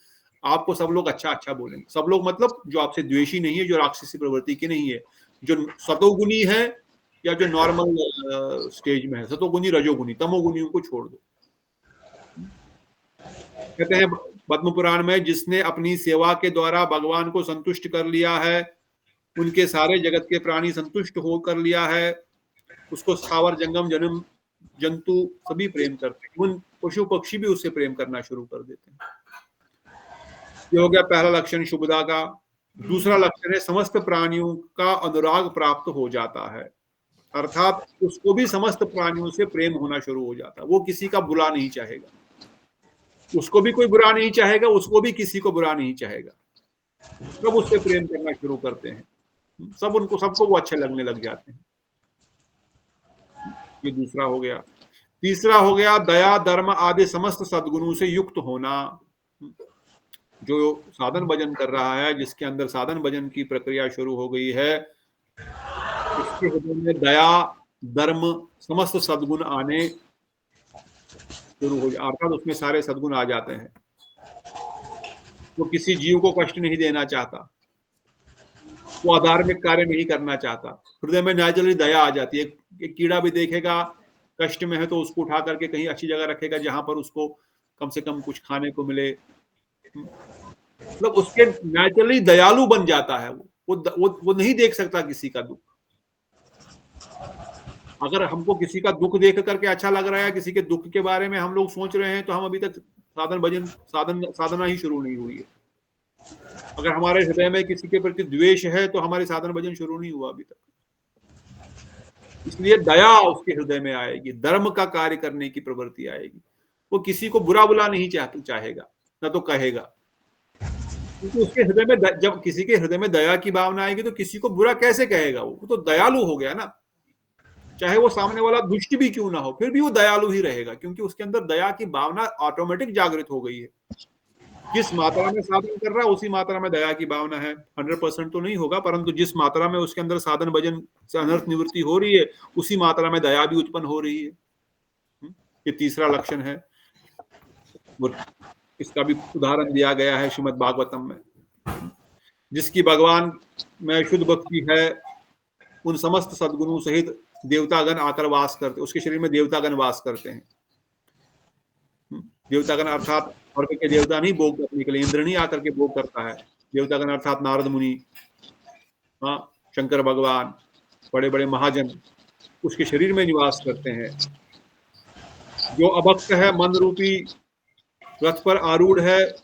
आपको सब लोग अच्छा अच्छा बोलेंगे। सब लोग मतलब जो आपसे द्वेषी नहीं है, जो राक्षसी प्रवृत्ति के नहीं है, जो सतोगुनी है या जो नॉर्मल स्टेज में है, सतोगुनी, रजोगुनी, तमोगुनियों को छोड़ दो। कहते हैं पद्म पुराण में, जिसने अपनी सेवा के द्वारा भगवान को संतुष्ट कर लिया है, उनके सारे जगत के प्राणी संतुष्ट हो कर लिया है, उसको स्थावर जंगम जन्म जंतु सभी प्रेम करते हैं। उन पशु पक्षी भी उससे प्रेम करना शुरू कर देते हैं। ये हो गया पहला लक्षण शुभदा का। दूसरा लक्षण है समस्त प्राणियों का अनुराग प्राप्त हो जाता है, अर्थात उसको भी समस्त प्राणियों से प्रेम होना शुरू हो जाता है। वो किसी का बुरा नहीं चाहेगा, उसको भी कोई बुरा नहीं चाहेगा, उसको भी किसी को बुरा नहीं चाहेगा। सब उससे प्रेम करना शुरू करते हैं, सबको वो अच्छे लगने लग जाते हैं। ये दूसरा हो गया। तीसरा हो गया दया, धर्म आदि समस्त सद्गुणों से युक्त होना। जो साधन भजन कर रहा है, जिसके अंदर साधन भजन की प्रक्रिया शुरू हो गई है, उसके हृदय में दया, धर्म, समस्त सद्गुण आने शुरू हो जाए, अर्थात उसमें सारे सद्गुण आ जाते हैं। वो किसी जीव को कष्ट नहीं देना चाहता, वो अधार्मिक कार्य नहीं करना चाहता, हृदय में नेचुरली दया आ जाती है। एक कीड़ा भी देखेगा कष्ट में है तो उसको उठा करके कहीं अच्छी जगह रखेगा जहां पर उसको कम से कम कुछ खाने को मिले। मतलब उसके नेचुरली दयालु बन जाता है। वो नहीं देख सकता किसी का दुख। अगर हमको किसी का दुख देख करके अच्छा लग रहा है, किसी के दुख के बारे में हम लोग सोच रहे हैं, तो हम अभी तक साधन भजन साधना ही शुरू नहीं हुई है। अगर हमारे हृदय में किसी के प्रति द्वेष है तो हमारे साधन भजन शुरू नहीं हुआ अभी तक। इसलिए दया उसके हृदय में आएगी, धर्म का कार्य करने की प्रवृत्ति आएगी। वो किसी को बुरा नहीं चाहेगा, ना तो कहेगा, क्योंकि उसके हृदय में जब किसी के हृदय में दया की भावना आएगी तो किसी को बुरा कैसे कहेगा? वो तो दयालु हो गया ना। चाहे वो सामने वाला दुष्ट भी क्यों ना हो, फिर भी वो दयालु ही रहेगा, क्योंकि उसके अंदर दया की भावना ऑटोमेटिक जागृत हो गई है। जिस मात्रा में साधन कर रहा है उसी मात्रा में दया की भावना है। 100% तो नहीं होगा, परंतु जिस मात्रा में उसके अंदर साधन भजन से अनर्थ निवृत्ति हो रही है, उसी मात्रा में दया भी उत्पन्न हो रही है। ये तीसरा लक्षण है। इसका भी उदाहरण दिया गया है श्रीमद् भागवतम में। जिसकी भगवान में शुद्ध भक्ति है, उन समस्त सद्गुणों सहित देवतागण आकर वास करते, उसके शरीर में देवतागण वास करते हैं। देवतागण अर्थात और के देवता नहीं भोग करने के लिए, इंद्र नहीं आकर के भोग करता है। देवतागण अर्थात नारद मुनि, हाँ, शंकर भगवान, बड़े बड़े महाजन उसके शरीर में निवास करते हैं। जो अभक्त है, मन रूपी रथ पर आरूढ़ है,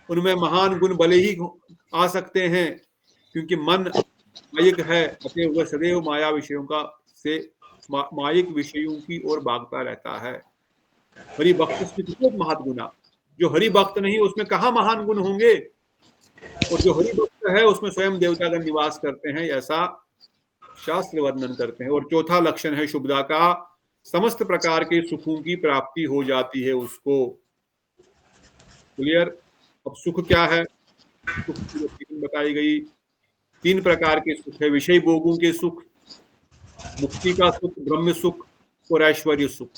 उनमें महान गुण भले ही आ सकते हैं, क्योंकि मन मायिक है, अतः वह सदैव माया विषयों मायिक विषयों की ओर भागता रहता है। हरि भक्त महान गुना, जो हरि भक्त नहीं उसमें कहाँ महान गुण होंगे? और जो हरि भक्त है उसमें स्वयं देवतागण निवास करते हैं, ऐसा शास्त्र वर्णन करते हैं। और चौथा लक्षण है शुभदा का, समस्त प्रकार के सुखों की प्राप्ति हो जाती है उसको। क्लियर? अब सुख क्या है? सुख की बताई गई। 3 प्रकार के सुख है, विषय भोगों के सुख, मुक्ति का सुख, ब्रह्म सुख और ऐश्वर्य सुख।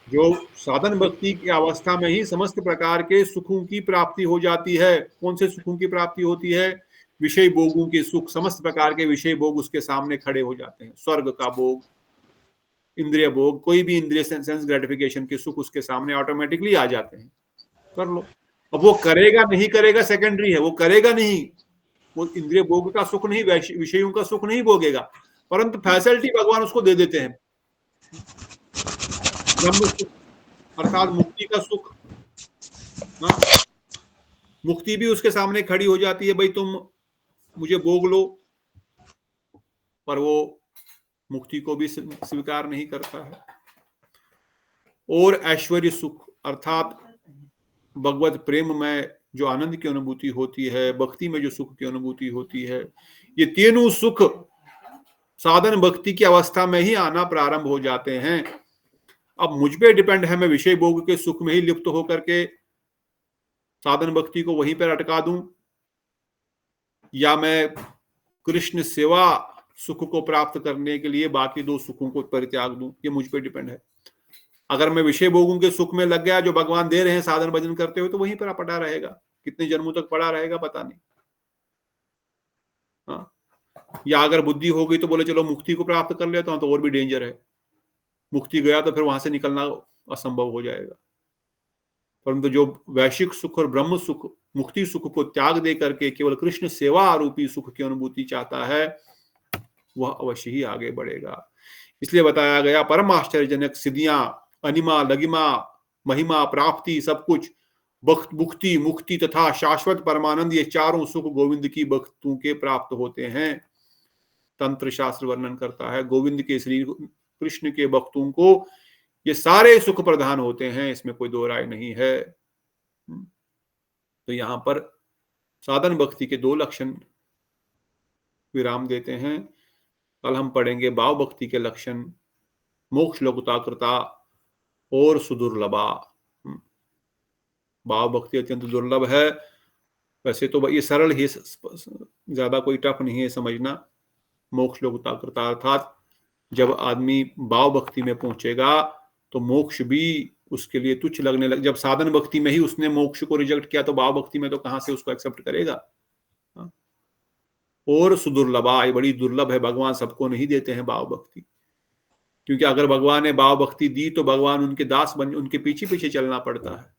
जो साधन भक्ति की अवस्था में ही समस्त प्रकार के सुखों की प्राप्ति हो जाती है। कौन से सुखों की प्राप्ति होती है? विषय भोगों के सुख। समस्त प्रकार के विषय भोग उसके सामने खड़े हो जाते हैं। स्वर्ग का भोग, इंद्रिय भोग, कोई भी इंद्रिय सेंस ग्रेटिफिकेशन के सुख उसके सामने ऑटोमेटिकली आ जाते हैं। कर लो। अब वो करेगा नहीं करेगा सेकेंडरी है, वो करेगा नहीं, वो इंद्रिय भोग का सुख नहीं, विषयों का सुख नहीं भोगेगा, परंतु फैसिलिटी भगवान उसको दे देते हैं। ब्रह्म सुख अर्थात मुक्ति का सुख, मुक्ति भी उसके सामने खड़ी हो जाती है, भाई तुम मुझे भोग लो, पर वो मुक्ति को भी स्वीकार नहीं करता है। और ऐश्वर्य सुख अर्थात भगवत प्रेम में जो आनंद की अनुभूति होती है, भक्ति में जो सुख की अनुभूति होती है, ये तीनों सुख साधन भक्ति की अवस्था में ही आना प्रारंभ हो जाते हैं। अब मुझ पे डिपेंड है, मैं विषय भोग के सुख में ही लिप्त होकर के साधन भक्ति को वहीं पर अटका दूं, या मैं कृष्ण सेवा सुख को प्राप्त करने के लिए बाकी दो सुखों को परित्याग दूं, ये मुझ पे डिपेंड है। अगर मैं विषय भोगों के सुख में लग गया जो भगवान दे रहे हैं साधन भजन करते हुए, तो वहीं पर पड़ा रहेगा, कितने जन्मों तक पड़ा रहेगा पता नहीं। हाँ, या अगर बुद्धि हो गई तो बोले चलो मुक्ति को प्राप्त कर लेता हूं, तो और भी डेंजर है। मुक्ति गया तो फिर वहां से निकलना असंभव हो जाएगा। परंतु जो वैश्विक सुख और ब्रह्म सुख, मुक्ति सुख को त्याग दे करके केवल कृष्ण सेवा आरूपी सुख की अनुभूति चाहता है, वह अवश्य ही आगे बढ़ेगा। इसलिए बताया गया परम आश्चर्यजनक सिद्धियां, अनिमा, लगिमा, महिमा, प्राप्ति, सब कुछ, भुक्ति, मुक्ति तथा शाश्वत परमानंद, ये चारों सुख गोविंद की भक्तों के प्राप्त होते हैं। तंत्र शास्त्र वर्णन करता है गोविंद के श्री कृष्ण के भक्तों को ये सारे सुख प्रदान होते हैं, इसमें कोई दो राय नहीं है। तो यहां पर साधन भक्ति के दो लक्षण विराम देते हैं। कल हम पढ़ेंगे भाव भक्ति के लक्षण, मोक्ष लघुताकृता और सुदुर्लभा। भाव भक्ति अत्यंत दुर्लभ है। वैसे तो ये सरल ही, ज्यादा कोई टफ नहीं है समझना। मोक्ष लघुताकृता अर्थात जब आदमी भाव भक्ति में पहुंचेगा तो मोक्ष भी उसके लिए तुच्छ लगने लग। जब साधन भक्ति में ही उसने मोक्ष को रिजेक्ट किया तो भाव भक्ति में तो कहां से उसको एक्सेप्ट करेगा। और सुदुर्लभा, ये बड़ी दुर्लभ है, भगवान सबको नहीं देते हैं भाव भक्ति। क्योंकि अगर भगवान ने भाव भक्ति दी तो भगवान उनके दास बन, उनके पीछे पीछे चलना पड़ता है।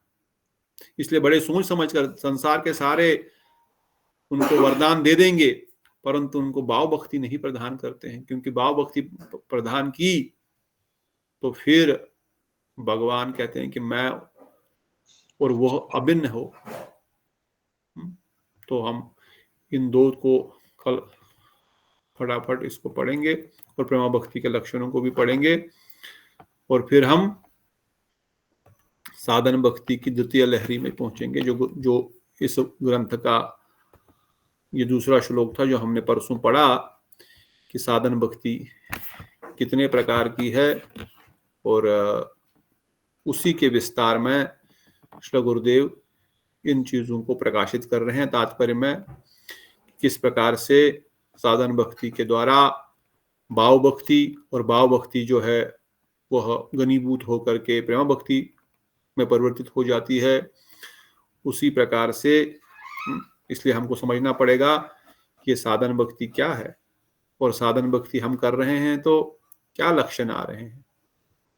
इसलिए बड़े सोच समझ कर संसार के सारे उनको वरदान दे देंगे, परंतु उनको भाव भक्ति नहीं प्रदान करते हैं। क्योंकि भाव भक्ति प्रदान की तो फिर भगवान कहते हैं कि मैं और वह अभिन्न हो। तो हम इन दो को कल फटाफट इसको पढ़ेंगे और प्रेमा भक्ति के लक्षणों को भी पढ़ेंगे, और फिर हम साधन भक्ति की द्वितीय लहरी में पहुंचेंगे, जो इस ग्रंथ का ये दूसरा श्लोक था जो हमने परसों पढ़ा कि साधन भक्ति कितने प्रकार की है, और उसी के विस्तार में श्री गुरुदेव इन चीजों को प्रकाशित कर रहे हैं। तात्पर्य में किस प्रकार से साधन भक्ति के द्वारा भाव भक्ति, और भाव भक्ति जो है वह घनीभूत होकर के प्रेम भक्ति में परिवर्तित हो जाती है, उसी प्रकार से। इसलिए हमको समझना पड़ेगा कि साधन भक्ति क्या है, और साधन भक्ति हम कर रहे हैं तो क्या लक्षण आ रहे हैं,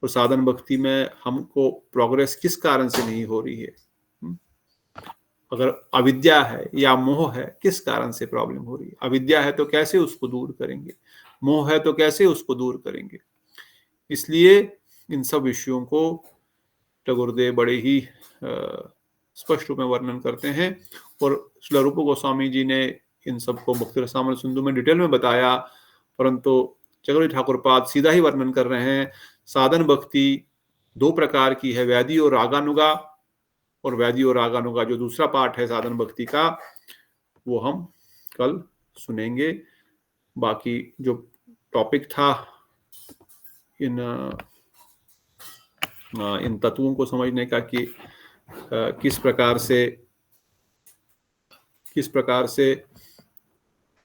और साधन भक्ति में हमको प्रोग्रेस किस कारण से नहीं हो रही है। अगर अविद्या है या मोह है, किस कारण से प्रॉब्लम हो रही है। अविद्या है तो कैसे उसको दूर करेंगे, मोह है तो कैसे उसको दूर करेंगे। इसलिए इन सब विषयों को गुरुदेव बड़े ही स्पष्ट रूप में वर्णन करते हैं, और श्री रूप गोस्वामी जी ने इन सबको भक्ति रसामृत सिंधु में डिटेल में बताया, परंतु चक्रवर्ती ठाकुर पाद सीधा ही वर्णन कर रहे हैं। साधन भक्ति दो प्रकार की है, वैदी और रागानुगा, और वैदी और रागानुगा जो दूसरा पार्ट है साधन भक्ति का, वो हम कल सुनेंगे। बाकी जो टॉपिक था इन तत्वों को समझने का कि किस प्रकार से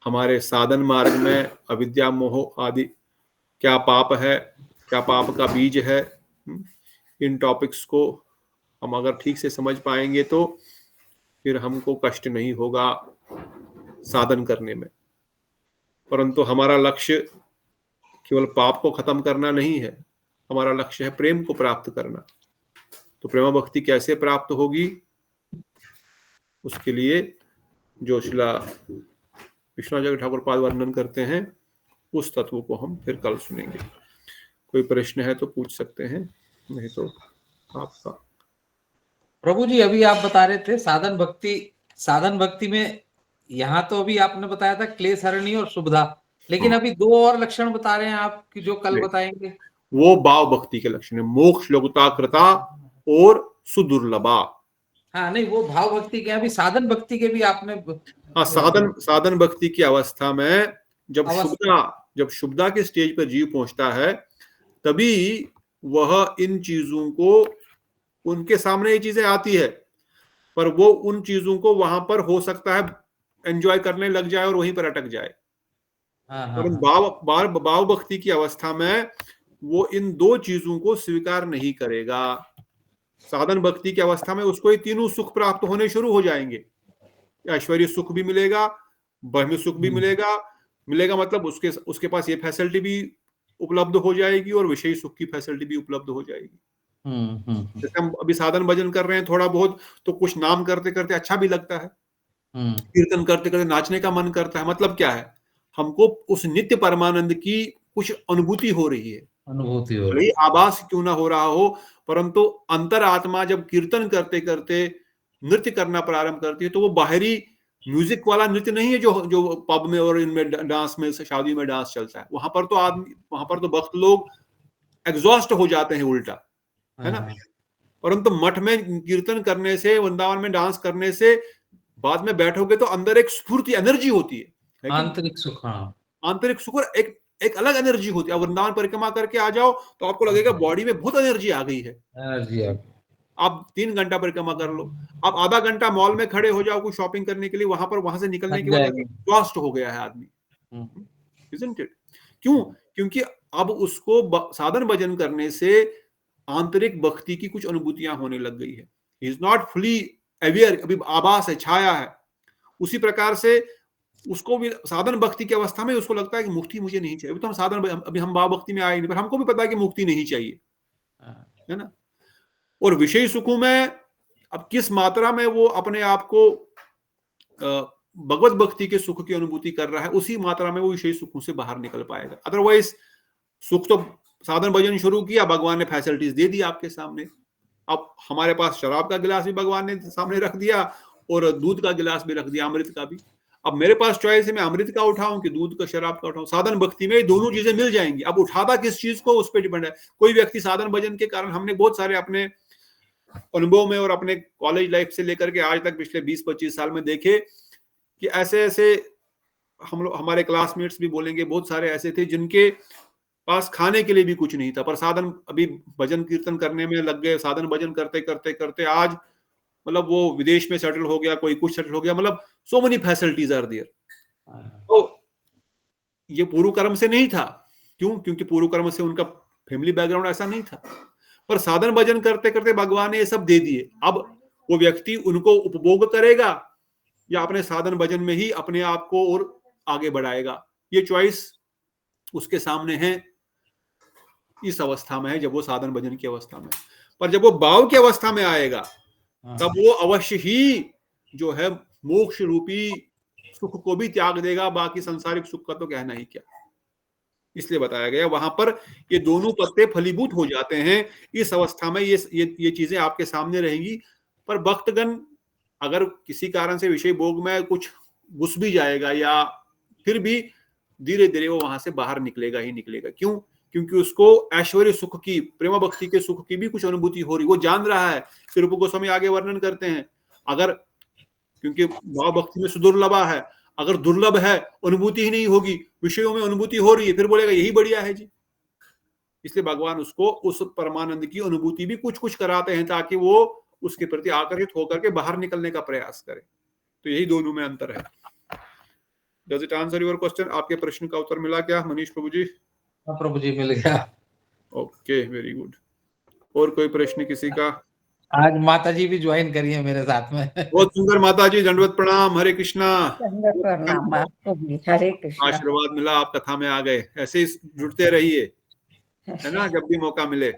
हमारे साधन मार्ग में अविद्या मोह आदि क्या पाप है, क्या पाप का बीज है, इन टॉपिक्स को हम अगर ठीक से समझ पाएंगे तो फिर हमको कष्ट नहीं होगा साधन करने में। परंतु हमारा लक्ष्य केवल पाप को खत्म करना नहीं है, हमारा लक्ष्य है प्रेम को प्राप्त करना। तो प्रेम भक्ति कैसे प्राप्त होगी, उसके लिए जो शिला विश्वनाथ ठाकुर पाद वर्णन करते हैं उस तत्व को हम फिर कल सुनेंगे। कोई प्रश्न है तो पूछ सकते हैं, नहीं तो आपका। प्रभु जी अभी आप बता रहे थे साधन भक्ति में, यहाँ तो अभी आपने बताया था क्लेश हरणी और शुभदा, लेकिन अभी दो और लक्षण बता रहे हैं आप कि जो कल बताएंगे। वो भाव भक्ति के लक्षण है, मोक्ष लघुताकृता और सुदुर्लभा। हाँ नहीं, वो भाव भक्ति के, अभी साधन भक्ति के भी आपने। हाँ, साधन भक्ति की अवस्था में जब शुभदा के स्टेज पर जीव पहुंचता है, तभी वह इन चीजों को, उनके सामने ये चीजें आती है, पर वो उन चीजों को वहां पर हो सकता है एंजॉय करने लग जाए और वहीं पर अटक जाए। पर भाव भक्ति की अवस्था में वो इन दो चीजों को स्वीकार नहीं करेगा। साधन भक्ति की अवस्था में उसको ये तीनों सुख प्राप्त होने शुरू हो जाएंगे। ऐश्वर्य सुख भी मिलेगा, ब्रह्म सुख भी मिलेगा मतलब उसके पास ये फैसिलिटी भी उपलब्ध हो जाएगी और विषय सुख की फैसिलिटी भी उपलब्ध हो जाएगी। जैसे हम अभी साधन भजन कर रहे हैं थोड़ा बहुत, तो कुछ नाम करते करते अच्छा भी लगता है, कीर्तन करते करते नाचने का मन करता है। मतलब क्या है, हमको उस नित्य परमानंद की कुछ अनुभूति हो रही है, भले आभास क्यों ना हो रहा हो, परंतु अंतर आत्मा जब कीर्तन करते करते नृत्य करना प्रारंभ करती है तो वो बाहरी म्यूजिक वाला नृत्य नहीं है जो पब में और इनमें डांस में, शादी में डांस चलता है। वहां पर तो भक्त लोग एग्जॉस्ट हो जाते हैं उल्टा, है ना। परंतु मठ में कीर्तन करने से, वृंदावन में डांस करने से बाद में बैठोगे तो अंदर एक स्फूर्ति, एनर्जी होती है, आंतरिक सुख। आंतरिक सुख और एक अलग एनर्जी होती है। वृंदावन परिक्रमा करके आ जाओ तो आपको लगेगा बॉडी में बहुत एनर्जी आ गई है। आप 3 घंटा परिक्रमा कर लो, आप आधा घंटा मॉल में खड़े हो जाओ कुछ शॉपिंग करने के लिए, वहां से निकलने के बाद एग्जॉस्ट हो गया है आदमी, isn't it? क्यों? क्योंकि अब उसको साधन भजन करने से आंतरिक भक्ति की कुछ अनुभूतियां होने लग गई है। He is not fully aware, अभी आभास है, छाया है। उसी प्रकार से उसको भी साधन भक्ति की अवस्था में उसको लगता है कि मुक्ति मुझे नहीं चाहिए। अभी हम भाव भक्ति में आए नहीं, पर हमको भी पता है कि मुक्ति नहीं चाहिए, है ना। और विषय सुखों में अब किस मात्रा में वो अपने आप को भगवत भक्ति के सुख की अनुभूति कर रहा है, उसी मात्रा में वो विषय सुखों से बाहर निकल पाएगा। अदरवाइज सुख तो साधन भजन शुरू किया, भगवान ने फैसिलिटीज दे दी आपके सामने। अब हमारे पास शराब का गिलास भी भगवान ने सामने रख दिया और दूध का गिलास भी रख दिया, अमृत का भी। अब मेरे पास चॉइस है, मैं अमृत का उठाऊं कि दूध का, शराब का उठाऊं। साधन भक्ति में दोनों चीजें मिल जाएंगी। अब उठाता किस चीज को, उस पर डिपेंड है। कोई व्यक्ति साधन भजन के कारण, हमने बहुत सारे अपने अनुभव में और अपने कॉलेज लाइफ से लेकर के आज तक पिछले 20-25 साल में देखे कि ऐसे हम लोग, हमारे क्लासमेट्स भी बोलेंगे, बहुत सारे ऐसे थे जिनके पास खाने के लिए भी कुछ नहीं था, पर साधन अभी भजन कीर्तन करने में लग गए। साधन भजन करते करते करते आज मतलब वो विदेश में सेटल हो गया, कोई कुछ सेटल हो गया, मतलब so many facilities are there. तो ये पूर्व कर्म से नहीं था। क्यों? क्योंकि पूर्व कर्म से उनका फैमिली बैकग्राउंड ऐसा नहीं था, पर साधन भजन करते करते भगवान ने ये सब दे दिए। अब वो व्यक्ति उनको उपभोग करेगा या अपने साधन भजन में ही अपने आप को और आगे बढ़ाएगा, ये चॉइस उसके सामने है। इस अवस्था में है जब वो साधन भजन की अवस्था में। पर जब वो भाव की अवस्था में आएगा तब वो अवश्य ही जो है मोक्ष रूपी सुख को भी त्याग देगा, बाकी संसारिक सुख का तो कहना ही क्या। इसलिए बताया गया वहां पर ये दोनों पत्ते फलीभूत हो जाते हैं। इस अवस्था में ये चीजें आपके सामने रहेंगी। पर भक्तगण अगर किसी कारण से विषय भोग में कुछ घुस भी जाएगा, या फिर भी धीरे धीरे वो वहां से बाहर निकलेगा ही निकलेगा। क्यों? क्योंकि उसको ऐश्वर्य सुख की, प्रेम भक्ति के सुख की भी कुछ अनुभूति हो रही, वो जान रहा है। फिर रूप गोस्वामी आगे वर्णन करते हैं, अगर, क्योंकि भाव भक्ति में सुदुर्लभा है, अगर दुर्लभ है, अनुभूति ही नहीं होगी, विषयों में अनुभूति हो रही है, फिर बोलेगा यही बढ़िया है जी। इसलिए भगवान उसको उस परमानंद की अनुभूति भी कुछ कुछ कराते हैं ताकि वो उसके प्रति आकर्षित होकर के बाहर निकलने का प्रयास करे। तो यही दोनों में अंतर है। Does it answer your question? आपके प्रश्न का उत्तर मिला क्या मनीष प्रभु जी? प्रभु जी मिल गया। Okay, very good. और कोई प्रश्न किसी का? आज माता जी भी ज्वाइन करिए मेरे साथ में। बहुत सुंदर माता जी, दंडवत प्रणाम। हरे कृष्णा। प्रणाम आपको भी, हरे कृष्णा। आशीर्वाद मिला, आप कथा में आ गए। ऐसे ही जुड़ते रहिए, है ना, जब भी मौका मिले।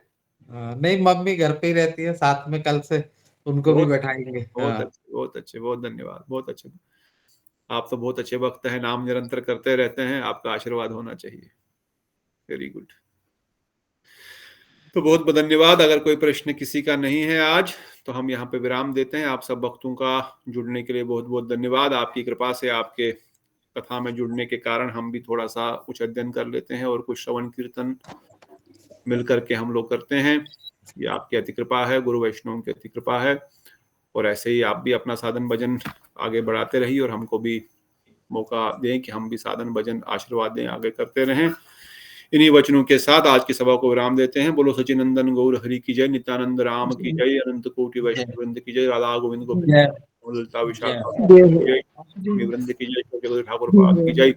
नहीं, मम्मी घर पे ही रहती है, साथ में कल से उनको भी बैठाएंगे। बहुत अच्छे, बहुत धन्यवाद, बहुत अच्छे। आप तो बहुत अच्छे भक्त हैं, नाम निरंतर करते रहते हैं, आपका आशीर्वाद होना चाहिए। Very good. तो बहुत बहुत धन्यवाद। अगर कोई प्रश्न किसी का नहीं है आज, तो हम यहाँ पे विराम देते हैं। आप सब भक्तों का जुड़ने के लिए बहुत बहुत धन्यवाद। आपकी कृपा से, आपके कथा में जुड़ने के कारण हम भी थोड़ा सा कुछ अध्ययन कर लेते हैं और कुछ श्रवण कीर्तन मिल करके हम लोग करते हैं। ये आपकी अति कृपा है, गुरु वैष्णव की अति कृपा है। और ऐसे ही आप भी अपना साधन भजन आगे बढ़ाते रहिए और हमको भी मौका दें कि हम भी साधन भजन आशीर्वाद दें, आगे करते रहें। इन्हीं वचनों के साथ आज की सभा को विराम देते हैं। बोलो सचिनंदन गौर हरि की जय, नित्यानंद राम की जय, अनंत कोटि वैष्णव वृंद की जय, राधा गोविंद गोविंद ललिता विशाखा वृंद की जय, ठाकुर पाद की जय।